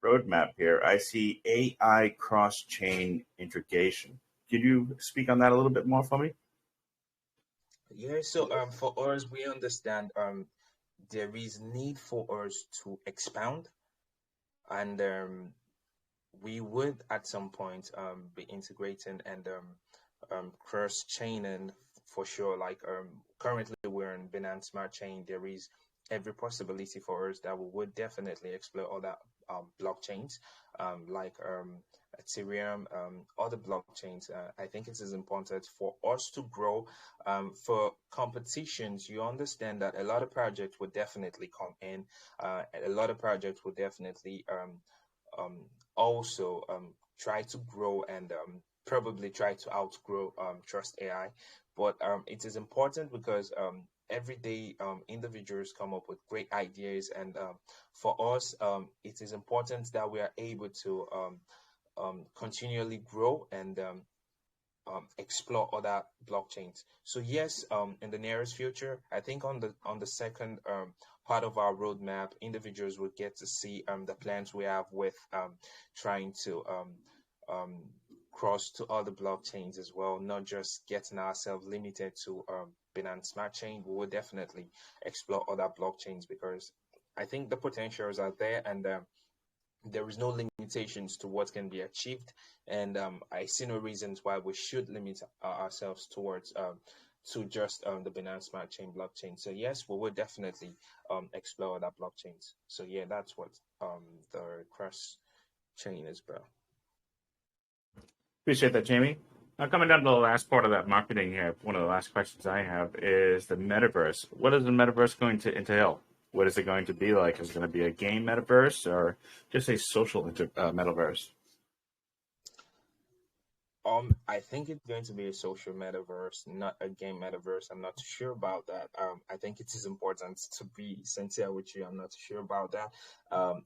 roadmap here, I see AI cross-chain integration. Could you speak on that a little bit more for me? Yeah, so for us, we understand there is need for us to expound, and we would at some point be integrating and cross-chaining for sure. Like currently we're in Binance Smart Chain. There is every possibility for us that we would definitely explore other blockchains, like Ethereum, other blockchains. I think it is important for us to grow. For competitions, you understand that a lot of projects will definitely come in. A lot of projects will definitely also try to grow and probably try to outgrow Trust AI. But it is important because every day individuals come up with great ideas, and for us, it is important that we are able to continually grow and explore other blockchains. So yes, in the nearest future, I think on the second part of our roadmap, individuals will get to see the plans we have with trying to um, cross to other blockchains as well, not just getting ourselves limited to Binance Smart Chain. We will definitely explore other blockchains because I think the potentials are there, and there is no limitations to what can be achieved, and I see no reasons why we should limit ourselves towards to just the Binance Smart Chain blockchain. So yes, we will definitely explore other blockchains. So yeah, that's what the cross chain is, bro. Appreciate that, Jamie. Now, coming down to the last part of that marketing here, one of the last questions I have is the metaverse. What is the metaverse going to entail? What is it going to be like? Is it going to be a game metaverse or just a social metaverse? I think it's going to be a social metaverse, not a game metaverse. I'm not too sure about that. I think it is important to be sincere with you. I'm not too sure about that.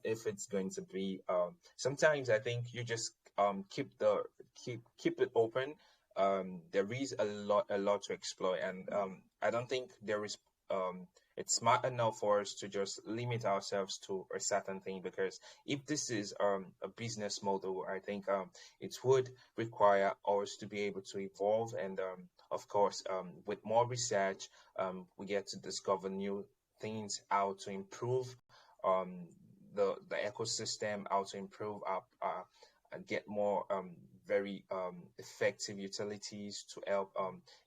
If it's going to be, sometimes I think you just keep it open. There is a lot to explore, and I don't think there is it's smart enough for us to just limit ourselves to a certain thing, because if this is a business model, I think it would require us to be able to evolve, and of course with more research we get to discover new things, how to improve the ecosystem, how to improve our and get more very effective utilities to help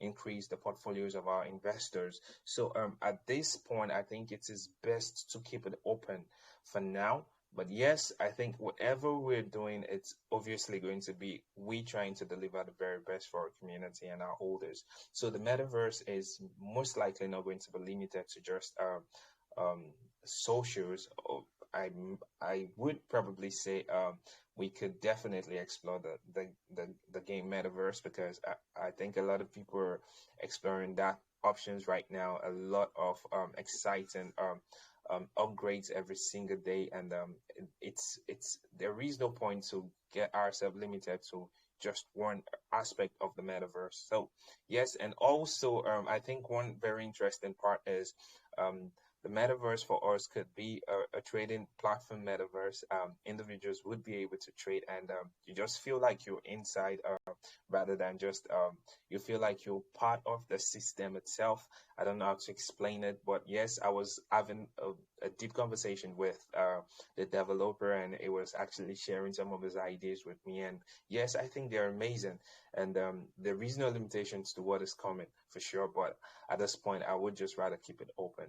increase the portfolios of our investors. So at this point, I think it is best to keep it open for now. But yes, I think whatever we're doing, it's obviously going to be we trying to deliver the very best for our community and our holders. So the metaverse is most likely not going to be limited to just socials. I would probably say we could definitely explore the game metaverse, because I think a lot of people are exploring that options right now. A lot of exciting upgrades every single day, and it's there is no point to get ourselves limited to just one aspect of the metaverse. So yes, and also I think one very interesting part is the metaverse for us could be a trading platform metaverse. Individuals would be able to trade, and you just feel like you're inside rather than just you feel like you're part of the system itself. I don't know how to explain it, but yes, I was having a deep conversation with the developer, and it was actually sharing some of his ideas with me. And yes, I think they're amazing, and there is no limitations to what is coming for sure. But at this point, I would just rather keep it open.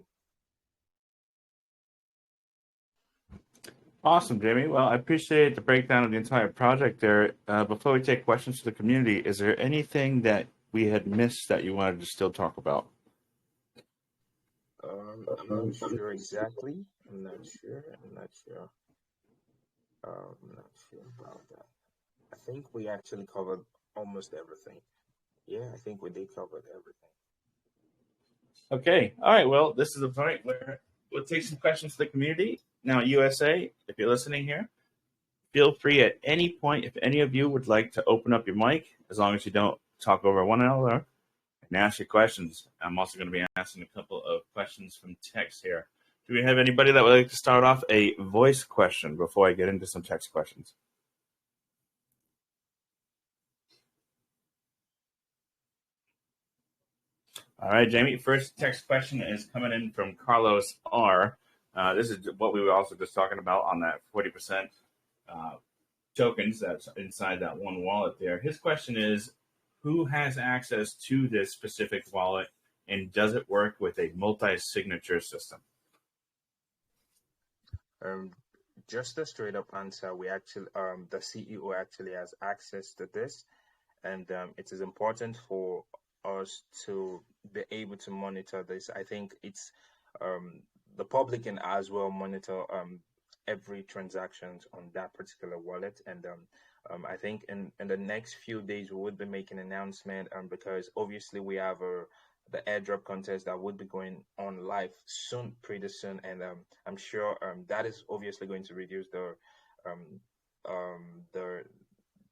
Awesome, Jamie. Well, I appreciate the breakdown of the entire project there. Before we take questions to the community, is there anything that we had missed that you wanted to still talk about? I'm not sure exactly. I'm not sure. I'm not sure. I'm not sure about that. I think we actually covered almost everything. Yeah, I think we did cover everything. Okay. All right. Well, this is the point where we'll take some questions to the community. Now, USA, if you're listening here, feel free at any point, if any of you would like to open up your mic, as long as you don't talk over one another, and ask your questions. I'm also going to be asking a couple of questions from text here. Do we have anybody that would like to start off a voice question before I get into some text questions? All right, Jamie. First text question is coming in from Carlos R. This is what we were also just talking about on that 40% tokens that's inside that one wallet there. His question is, who has access to this specific wallet, and does it work with a multi-signature system? just a straight up answer. We actually, the CEO actually has access to this, and it is important for us to be able to monitor this. I think it's um, the public can as well monitor every transactions on that particular wallet, and I think in the next few days we would be making an announcement, because obviously we have the airdrop contest that would be going on live soon, pretty soon, and I'm sure that is obviously going to reduce um, um, the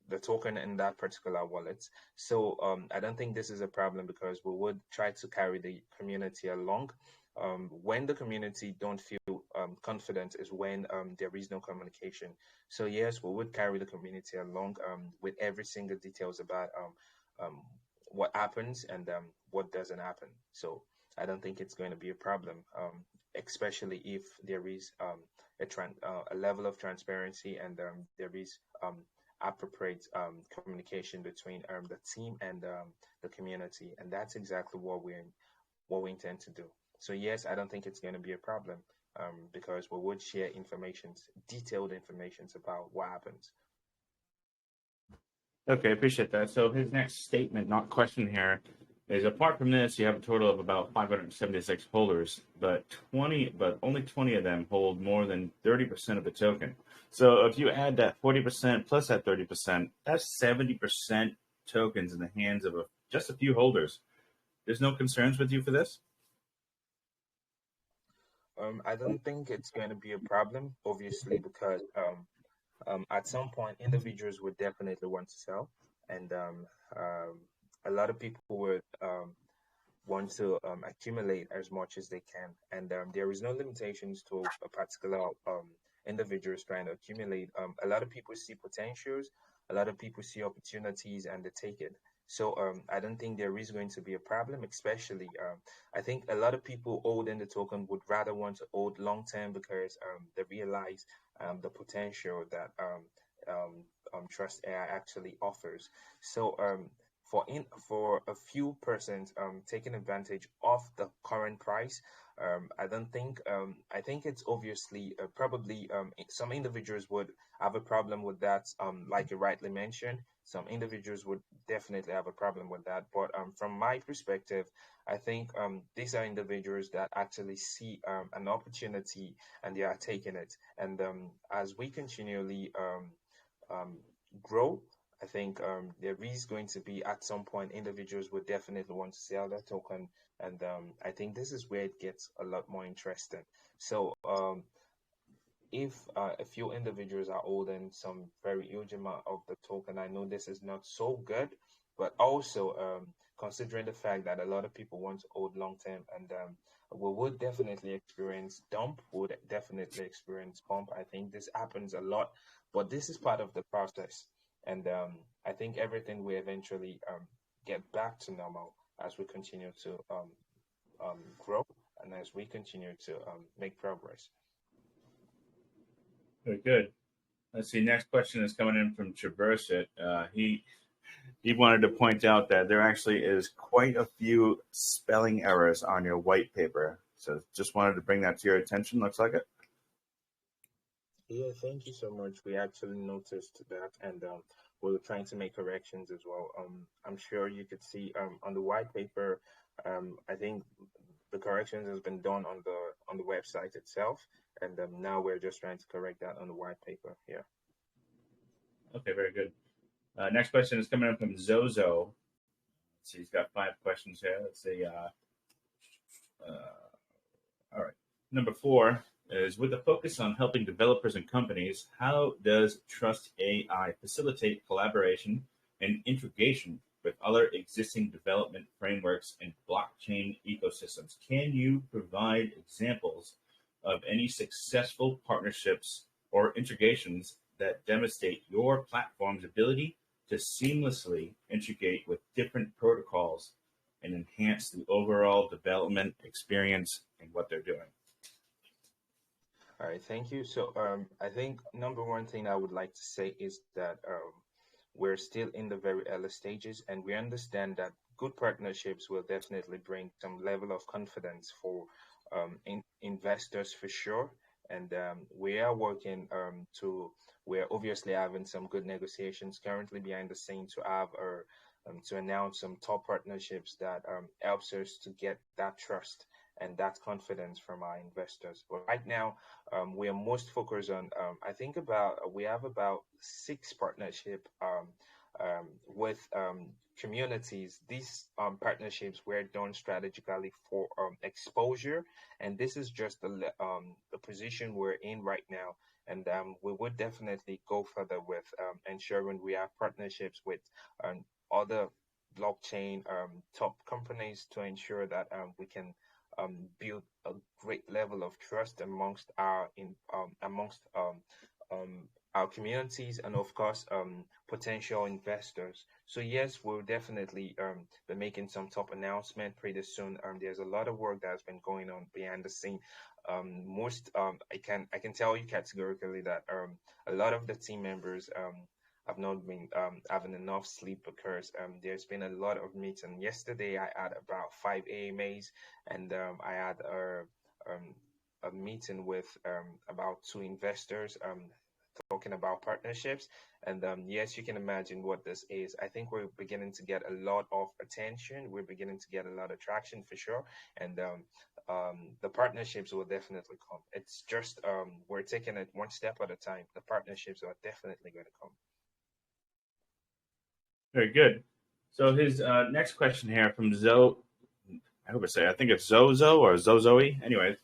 the token in that particular wallet. So I don't think this is a problem because we would try to carry the community along. When the community don't feel confident is when there is no communication. So yes, we would carry the community along with every single details about um, what happens and what doesn't happen. So I don't think it's going to be a problem, especially if there is a level of transparency and there is appropriate communication between the team and the community, and that's exactly what we intend to do. So yes, I don't think it's going to be a problem because we would share detailed informations about what happens. Okay, appreciate that. So his next statement, not question here, is apart from this, you have a total of about 576 holders, but only 20 of them hold more than 30% of the token. So if you add that 40% plus that 30%, that's 70% tokens in the hands of just a few holders. There's no concerns with you for this? I don't think it's going to be a problem, obviously, because at some point individuals would definitely want to sell, and a lot of people would want to accumulate as much as they can, and there is no limitations to a particular individuals trying to accumulate. A lot of people see potentials, a lot of people see opportunities, and they take it. So I don't think there is going to be a problem, especially I think a lot of people holding the token would rather want to hold long term because they realize the potential that Trust AI actually offers. So for a few persons taking advantage of the current price, I don't think I think it's obviously probably some individuals would have a problem with that, like you rightly mentioned. Some individuals would definitely have a problem with that, but from my perspective, I think these are individuals that actually see an opportunity and they are taking it. And as we continually um, grow, I think there is going to be at some point individuals would definitely want to sell their token, and I think this is where it gets a lot more interesting. So if a few individuals are holding some very huge amount of the token, I know this is not so good, but also considering the fact that a lot of people want to hold long term, and we would definitely experience dump, would definitely experience pump. I think this happens a lot, but this is part of the process, and I think everything will eventually get back to normal as we continue to grow and as we continue to make progress. Very good. Let's see. Next question is coming in from Traverse It. He wanted to point out that there actually is quite a few spelling errors on your white paper. So just wanted to bring that to your attention. Looks like it. Yeah, thank you so much. We actually noticed that, and we were trying to make corrections as well. I'm sure you could see on the white paper. I think the corrections has been done on the website itself, and now we're just trying to correct that on the white paper. Yeah. Okay, very good. Next question is coming in from Zozo. Let's see, he's got 5 questions here. Let's see. All right. Number 4 is with a focus on helping developers and companies, how does Trust AI facilitate collaboration and integration with other existing development frameworks and blockchain ecosystems? Can you provide examples of any successful partnerships or integrations that demonstrate your platform's ability to seamlessly integrate with different protocols and enhance the overall development experience and what they're doing? All right, thank you. So I think number one thing I would like to say is that we're still in the very early stages, and we understand that good partnerships will definitely bring some level of confidence for investors for sure. and we are working we're obviously having some good negotiations currently behind the scene to have our to announce some top partnerships that helps us to get that trust and that confidence from our investors. But right now, we are most focused on. I think about we have about 6 partnership with communities. These partnerships were done strategically for exposure, and this is just the position we're in right now. And we would definitely go further with ensuring we have partnerships with other blockchain top companies to ensure that we can build a great level of trust amongst our communities and of course potential investors. So yes, we'll definitely be making some top announcement pretty soon. There's a lot of work that's been going on behind the scene. Most I can tell you categorically that a lot of the team members have not been having enough sleep because there's been a lot of meetings. Yesterday, I had about 5 AMAs, and I had a meeting with about 2 investors talking about partnerships. And yes, you can imagine what this is. I think we're beginning to get a lot of attention. We're beginning to get a lot of traction for sure. And the partnerships will definitely come. It's just we're taking it one step at a time. The partnerships are definitely going to come. Very good. So his next question here from Zoe, I think it's Zozo or Zozoe. Anyways,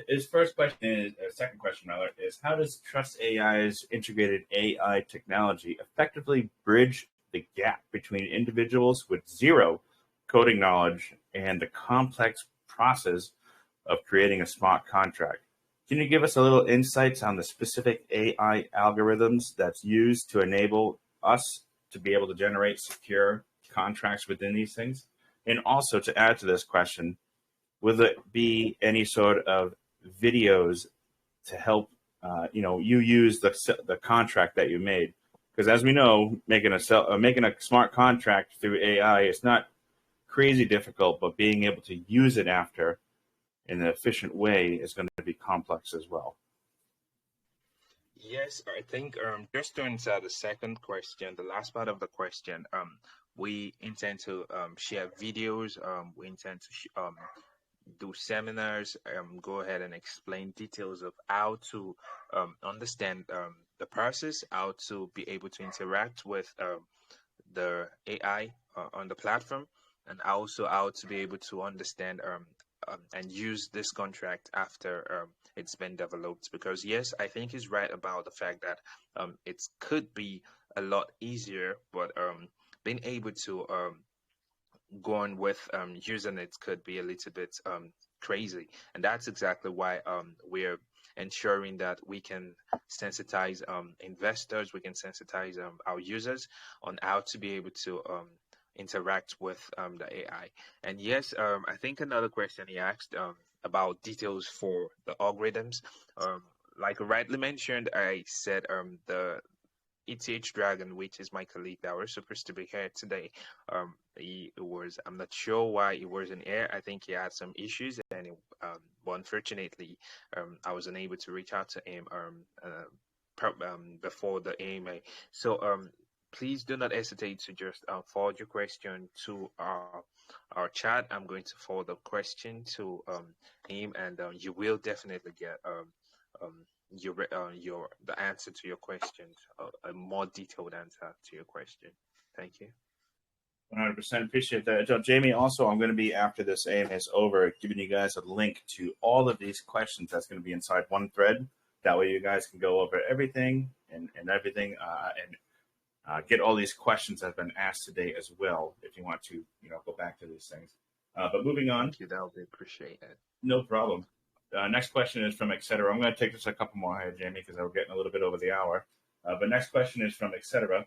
his first question is, second question rather, is how does Trust AI's integrated AI technology effectively bridge the gap between individuals with zero coding knowledge and the complex process of creating a smart contract? Can you give us a little insights on the specific AI algorithms that's used to enable us to be able to generate secure contracts within these things? And also to add to this question, will it be any sort of videos to help you use the contract that you made? Because as we know, making a smart contract through AI is not crazy difficult, but being able to use it after in an efficient way is going to be complex as well. Yes, I think just to answer the second question, the last part of the question, we intend to share videos. We intend to do seminars. Go ahead and explain details of how to understand the process, how to be able to interact with the AI on the platform, and also how to be able to understand and use this contract after it's been developed. Because yes, I think he's right about the fact that it could be a lot easier, but being able to go on with using it could be a little bit crazy, and that's exactly why we're ensuring that we can sensitize investors, we can sensitize our users on how to be able to interact with the AI. And yes, I think another question he asked about details for the algorithms. Like rightly mentioned, I said the ETH Dragon, which is my colleague that was supposed to be here today, I'm not sure why he wasn't here. I think he had some issues, and but unfortunately, I was unable to reach out to him before the AMA. So please do not hesitate to just forward your question to our chat. I'm going to forward the question to him, and you will definitely get the answer to your questions, a more detailed answer to your question. Thank you. 100% appreciate that. So, Jamie, also, I'm going to be, after this AMA is over, giving you guys a link to all of these questions that's going to be inside one thread. That way you guys can go over everything and get all these questions that have been asked today as well, if you want to go back to these things. But moving on. Thank you. That would be appreciated. No problem. Next question is from Etc. I'm going to take just a couple more here, Jamie, because we're getting a little bit over the hour. But next question is from Etc.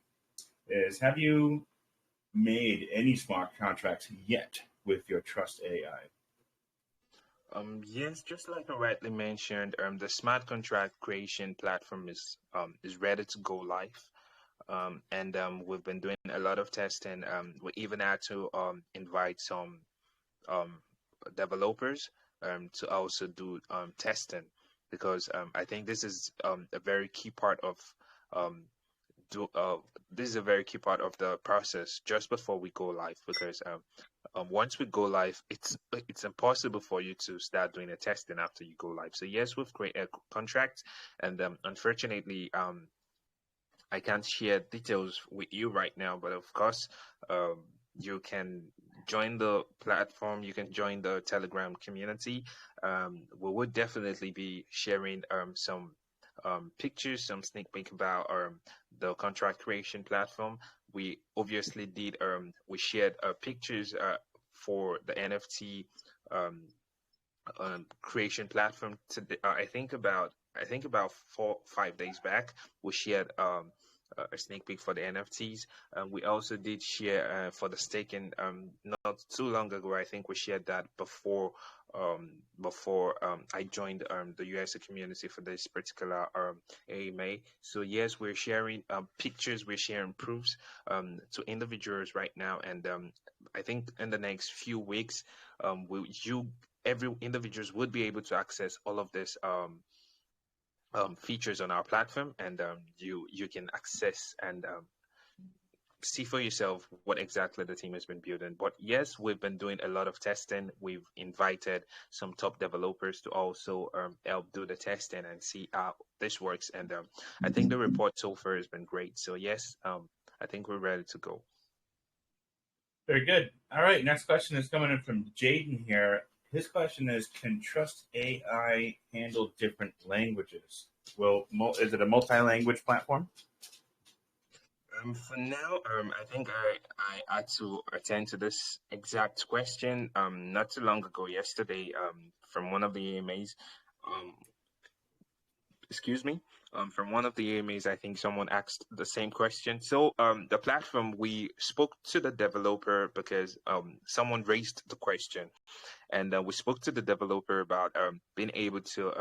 Have you made any smart contracts yet with your Trust AI? Yes, just like I rightly mentioned, the smart contract creation platform is ready to go live. And we've been doing a lot of testing. We even had to invite some developers to also do testing. because I think this is a very key part of um, do this is a very key part of the process just before we go live, because once we go live, it's impossible for you to start doing a testing after you go live. So yes, we've created a contract, and unfortunately, I can't share details with you right now, but of course, you can join the platform. You can join the Telegram community. We would definitely be sharing some pictures, some sneak peek about the contract creation platform. We obviously did we shared pictures for the NFT um, creation platform today. I think about 4 5 days back, we shared a sneak peek for the NFTs. We also did share for the staking not too long ago. I think we shared that before I joined the USA community for this particular AMA. So yes, we're sharing pictures, we're sharing proofs to individuals right now, and I think in the next few weeks, every individuals would be able to access all of this features on our platform, and you can access and see for yourself what exactly the team has been building. But yes, we've been doing a lot of testing. We've invited some top developers to also help do the testing and see how this works. And I think the report so far has been great. So yes, I think we're ready to go. Very good. All right. Next question is coming in from Jaden here. His question is, can Trust AI handle different languages? Is it a multi-language platform? For now, I think I had to attend to this exact question not too long ago, yesterday, from one of the AMAs. Um, excuse me. From one of the AMAs, I think someone asked the same question. So the platform, we spoke to the developer because someone raised the question, and we spoke to the developer about being able to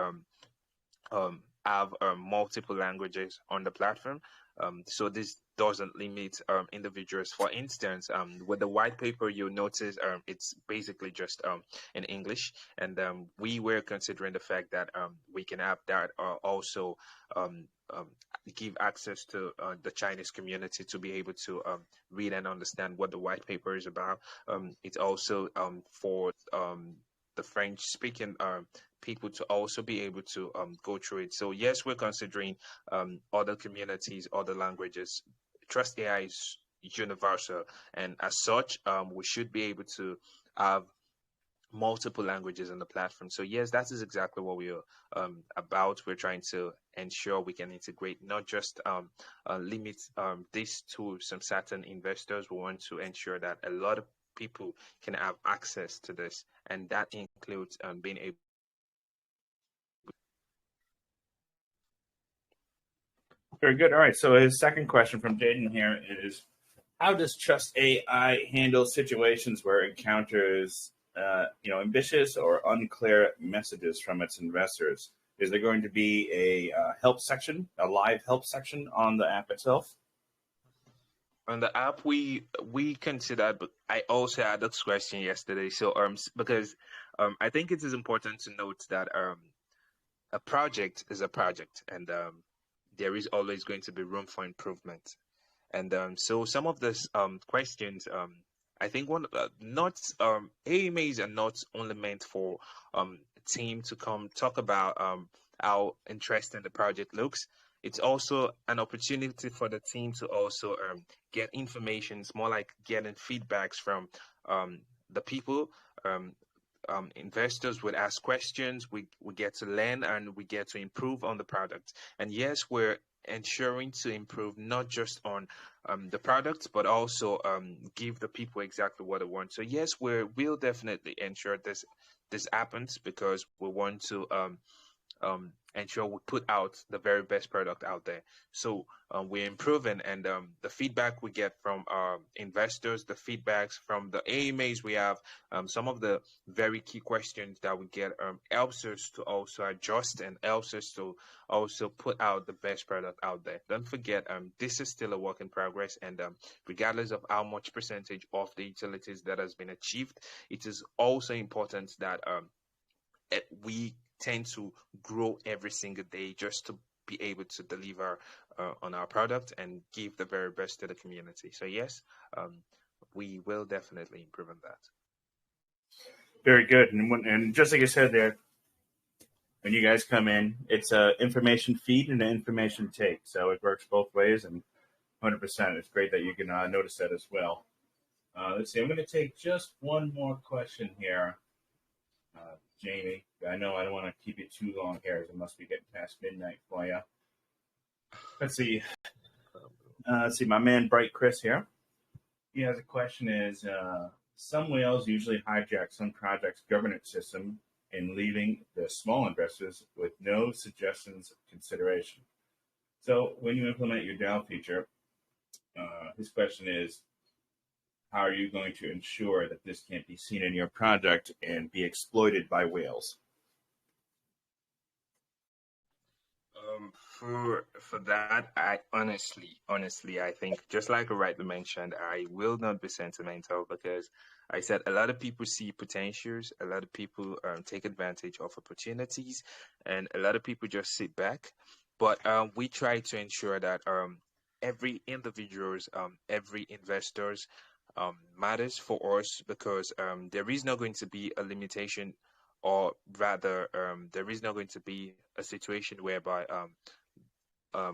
have multiple languages on the platform. So this doesn't limit individuals. For instance, with the white paper, you'll notice it's basically just in English, and we were considering the fact that we can have that also um, um, give access to the Chinese community to be able to read and understand what the white paper is about. It's also for the French speaking people to also be able to go through it. So yes, we're considering other communities, other languages. Trust AI is universal, and as such, we should be able to have multiple languages on the platform. So yes, that is exactly what we are about. We're trying to ensure we can integrate, not just limit this to some certain investors. We want to ensure that a lot of people can have access to this, and that includes being able. Very good. All right. So his second question from Jaden here is, how does Trust AI handle situations where it encounters ambitious or unclear messages from its investors? Is there going to be a help section, a live help section on the app itself? On the app, we consider, but I also had this question yesterday. So because I think it is important to note that a project is a project, and there is always going to be room for improvement. And so some of these questions, I think one not AMAs are not only meant for a team to come talk about how interesting the project looks. It's also an opportunity for the team to also get information. It's more like getting feedbacks from the people. Investors would ask questions. We get to learn and we get to improve on the product. And yes, we're ensuring to improve not just on the product, but also give the people exactly what they want. So yes, we'll definitely ensure this happens, because we want to ensure we put out the very best product out there. So we're improving, and the feedback we get from investors, the feedbacks from the AMAs we have, some of the very key questions that we get helps us to also adjust and helps us to also put out the best product out there. Don't forget, this is still a work in progress, and regardless of how much percentage of the utilities that has been achieved, it is also important that we tend to grow every single day just to be able to deliver on our product and give the very best to the community. So yes, we will definitely improve on that. Very good. And just like I said there, when you guys come in, it's a information feed and an information take. So it works both ways, and 100%. It's great that you can notice that as well. Let's see. I'm going to take just one more question here, Jamie. I know I don't want to keep you too long here, as it must be getting past midnight for you. Let's see. My man Bright Chris here. He has a question: Is some whales usually hijack some project's governance system and leaving the small investors with no suggestions of consideration? So when you implement your DAO feature, his question is, how are you going to ensure that this can't be seen in your project and be exploited by whales? For that, I honestly, I think just like I rightly mentioned, I will not be sentimental because I said a lot of people see potentials, a lot of people take advantage of opportunities, and a lot of people just sit back. But we try to ensure that every individual's, every investor's matters for us because there is not going to be a limitation, or rather, there is not going to be a situation whereby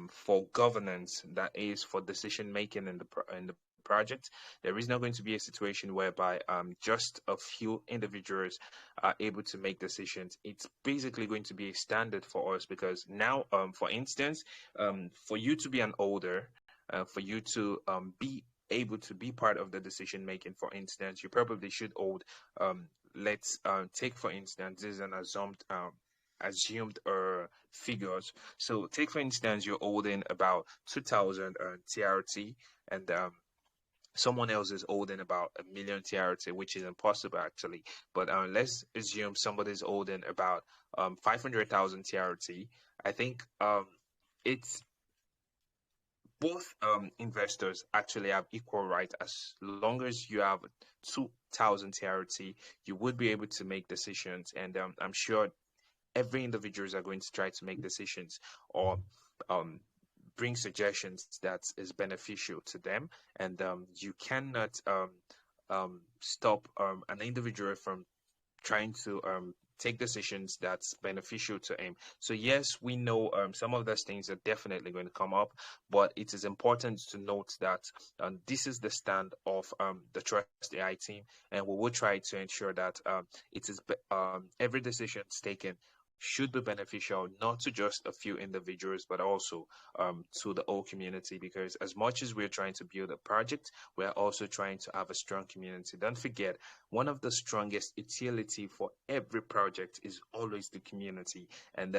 for governance, that is for decision making in the project, there is not going to be a situation whereby just a few individuals are able to make decisions. It's basically going to be a standard for us because now, for instance, for you to be an holder, for you to be able to be part of the decision making, for instance, you probably should hold. Let's take for instance, this is an assumed figures. So take for instance, you're holding about 2,000 TRT, and someone else is holding about 1,000,000 TRT, which is impossible actually. But let's assume somebody's holding about 500,000 TRT. I think it's both investors actually have equal right. As long as you have 2,000 TRT, you would be able to make decisions, and I'm sure every individuals are going to try to make decisions or um, bring suggestions that is beneficial to them, and you cannot stop an individual from trying to take decisions that's beneficial to him. So yes, we know some of those things are definitely going to come up, but it is important to note that this is the stand of the Trust AI team, and we will try to ensure that it is every decision taken should be beneficial not to just a few individuals but also to the whole community, because as much as we're trying to build a project, we're also trying to have a strong community. Don't forget, one of the strongest utility for every project is always the community, and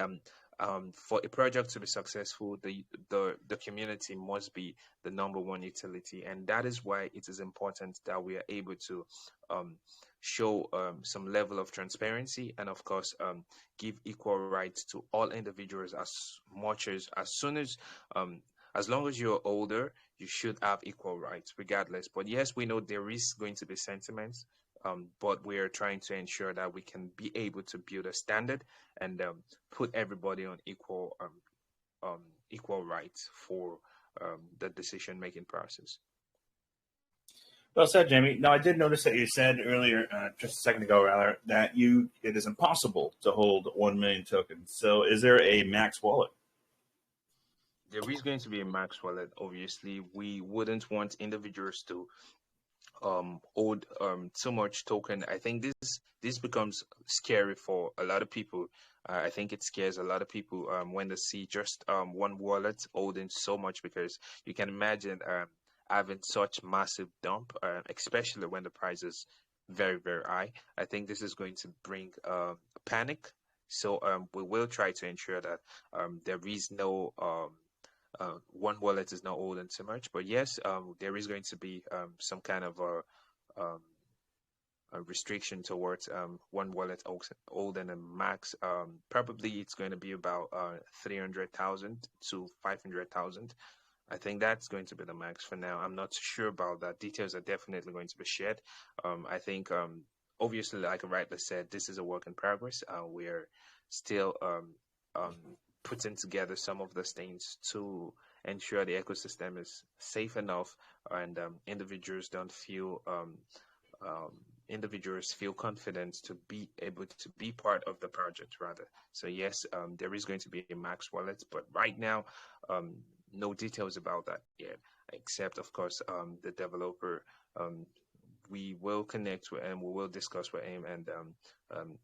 for a project to be successful, the community must be the number one utility, and that is why it is important that we are able to show some level of transparency, and of course give equal rights to all individuals. As soon as long as you're older, you should have equal rights regardless. But yes, we know there is going to be sentiments, but we are trying to ensure that we can be able to build a standard and put everybody on equal rights for the decision making process. Well said, Jamie. Now, I did notice that you said earlier, just a second ago, rather, that it is impossible to hold 1 million tokens. So, is there a max wallet? There is going to be a max wallet. Obviously, we wouldn't want individuals to hold too much token. I think this becomes scary for a lot of people. I think it scares a lot of people when they see just one wallet holding so much, because you can imagine having such massive dump, especially when the price is very, very high. I think this is going to bring panic. So we will try to ensure that there is no one wallet is not holding too much. But yes, there is going to be some kind of a restriction towards one wallet holding a max. Probably it's going to be about 300,000 to 500,000. I think that's going to be the max for now. I'm not sure about that. Details are definitely going to be shared. I think obviously, like I rightly said, this is a work in progress. We're still putting together some of those things to ensure the ecosystem is safe enough, and um, individuals feel confident to be able to be part of the project rather. So yes, there is going to be a Max wallet, but right now, um, no details about that yet, except of course the developer. Um, we will connect with, and we will discuss with him, and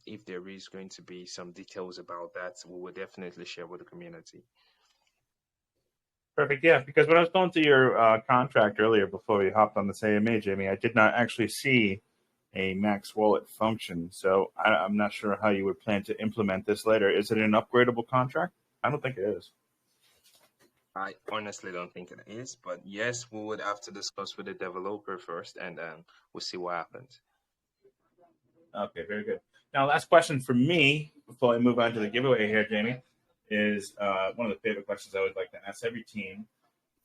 if there is going to be some details about that, we will definitely share with the community. Perfect. Yeah, because when I was going through your contract earlier before we hopped on this AMA, Jamie, I did not actually see a Max Wallet function. So I'm not sure how you would plan to implement this later. Is it an upgradable contract? I don't think it is. I honestly don't think it is, but yes, we would have to discuss with the developer first, and we'll see what happens. Okay, very good. Now, last question for me before I move on to the giveaway here, Jamie, is one of the favorite questions I would like to ask every team.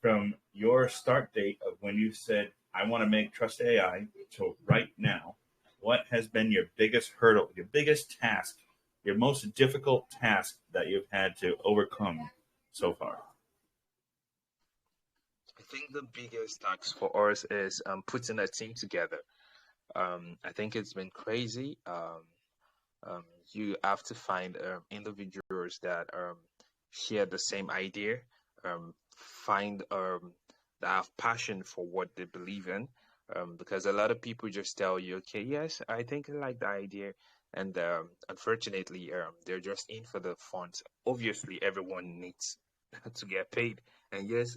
From your start date of when you said, I want to make Trust AI to right now, what has been your biggest hurdle, your biggest task, your most difficult task that you've had to overcome so far? I think the biggest task for us is putting a team together. I think it's been crazy. You have to find individuals that share the same idea, find that have passion for what they believe in. Because a lot of people just tell you, okay, yes, I think I like the idea, and unfortunately, they're just in for the funds. Obviously, everyone needs to get paid, and yes,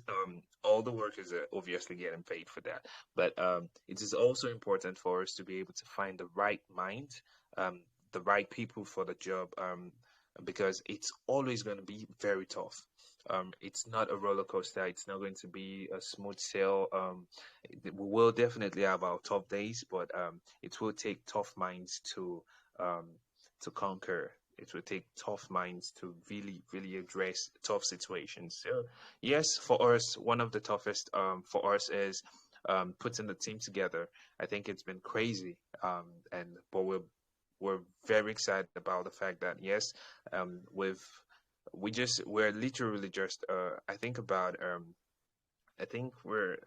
all the workers are obviously getting paid for that. But it is also important for us to be able to find the right mind, um, the right people for the job, because it's always going to be very tough. It's not a roller coaster. It's not going to be a smooth sail. We will definitely have our tough days, but it will take tough minds um, to conquer. It will take tough minds to really, really address tough situations. So, yes, for us, one of the toughest for us is putting the team together. I think it's been crazy, but we're very excited about the fact that yes, we've we're literally just I think about I think we're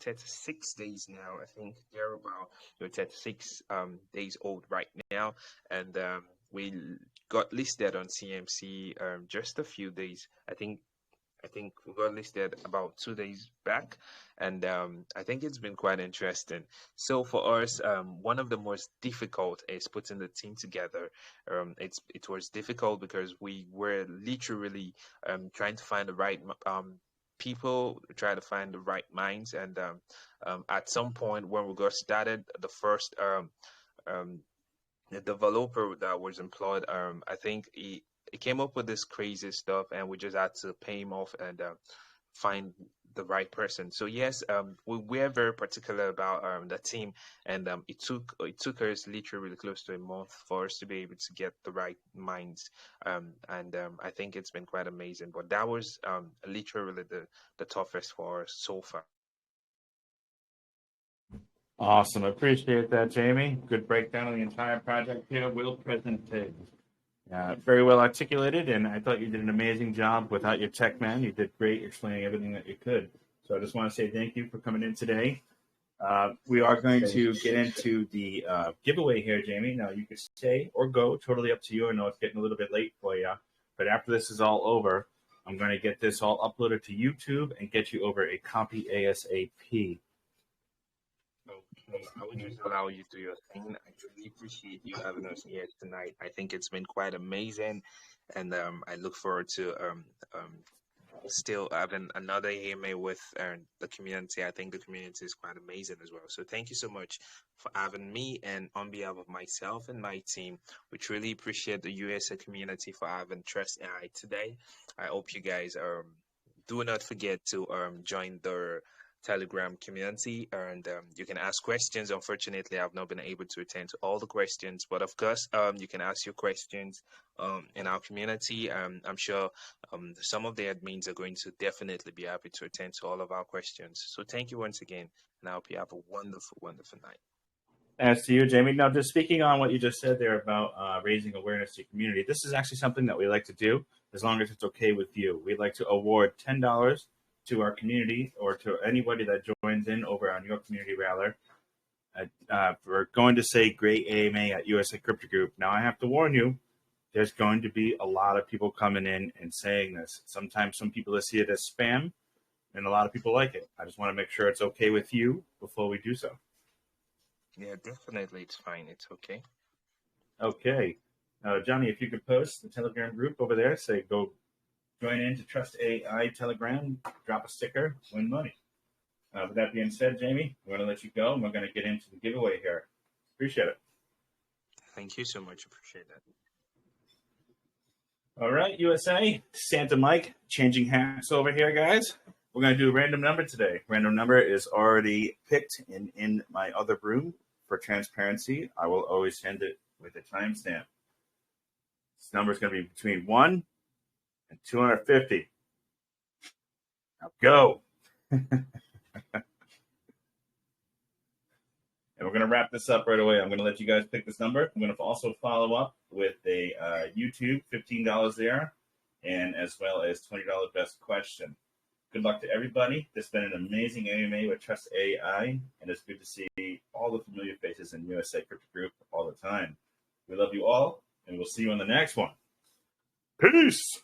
36 days now. I think they're about we're 36 days old right now, and we got listed on CMC just a few days. I think we got listed about 2 days back, and I think it's been quite interesting. So for us, one of the most difficult is putting the team together. It was difficult because we were literally trying to find the right people, try to find the right minds, and at some point when we got started, the first um, the developer that was employed, I think he came up with this crazy stuff, and we just had to pay him off and find the right person. So yes, we're very particular about the team, and it took us literally close to a month for us to be able to get the right minds, and I think it's been quite amazing. But that was literally the toughest for us so far. Awesome. I appreciate that, Jamie. Good breakdown of the entire project here. Will presentation. Very well articulated, and I thought you did an amazing job without your tech man. You did great explaining everything that you could. So I just want to say thank you for coming in today. We are going to get into the giveaway here, Jamie. Now, you can stay or go, totally up to you. I know it's getting a little bit late for you, but after this is all over, I'm going to get this all uploaded to YouTube and get you over a copy ASAP. Okay, I would just allow you to do your thing. I truly appreciate you having us here tonight. I think it's been quite amazing, and I look forward to still having another AMA with the community. I think the community is quite amazing as well. So thank you so much for having me, and on behalf of myself and my team, we truly appreciate the USA community for having Trust AI today. I hope you guys do not forget to join the Telegram community, and you can ask questions. Unfortunately, I've not been able to attend to all the questions, but of course, you can ask your questions in our community. I'm sure some of the admins are going to definitely be happy to attend to all of our questions. So thank you once again, and I hope you have a wonderful, wonderful night. As to you, Jamie. Now, just speaking on what you just said there about raising awareness to your community, this is actually something that we like to do as long as it's okay with you. We'd like to award $10 to our community or to anybody that joins in over on your community rather. We're going to say great AMA at USA Crypto Group. Now, I have to warn you, there's going to be a lot of people coming in and saying this. Sometimes some people see it as spam, and a lot of people like it. I just want to make sure it's okay with you before we do so. Yeah, definitely. It's fine. It's okay. Okay. Johnny, if you could post the Telegram group over there, say go join into Trust AI Telegram, drop a sticker, win money. With that being said, Jamie, we're going to let you go, and we're going to get into the giveaway here. Appreciate it. Thank you so much. Appreciate that. All right, USA, Santa Mike, changing hats over here, guys. We're going to do a random number today. Random number is already picked in my other room. For transparency, I will always send it with a timestamp. This number is going to be between 1 and 250. Now go. And we're going to wrap this up right away. I'm going to let you guys pick this number. I'm going to also follow up with a YouTube, $15 there, and as well as $20 best question. Good luck to everybody. This has been an amazing AMA with Trust AI, and it's good to see all the familiar faces in USA Crypto Group all the time. We love you all, and we'll see you on the next one. Peace.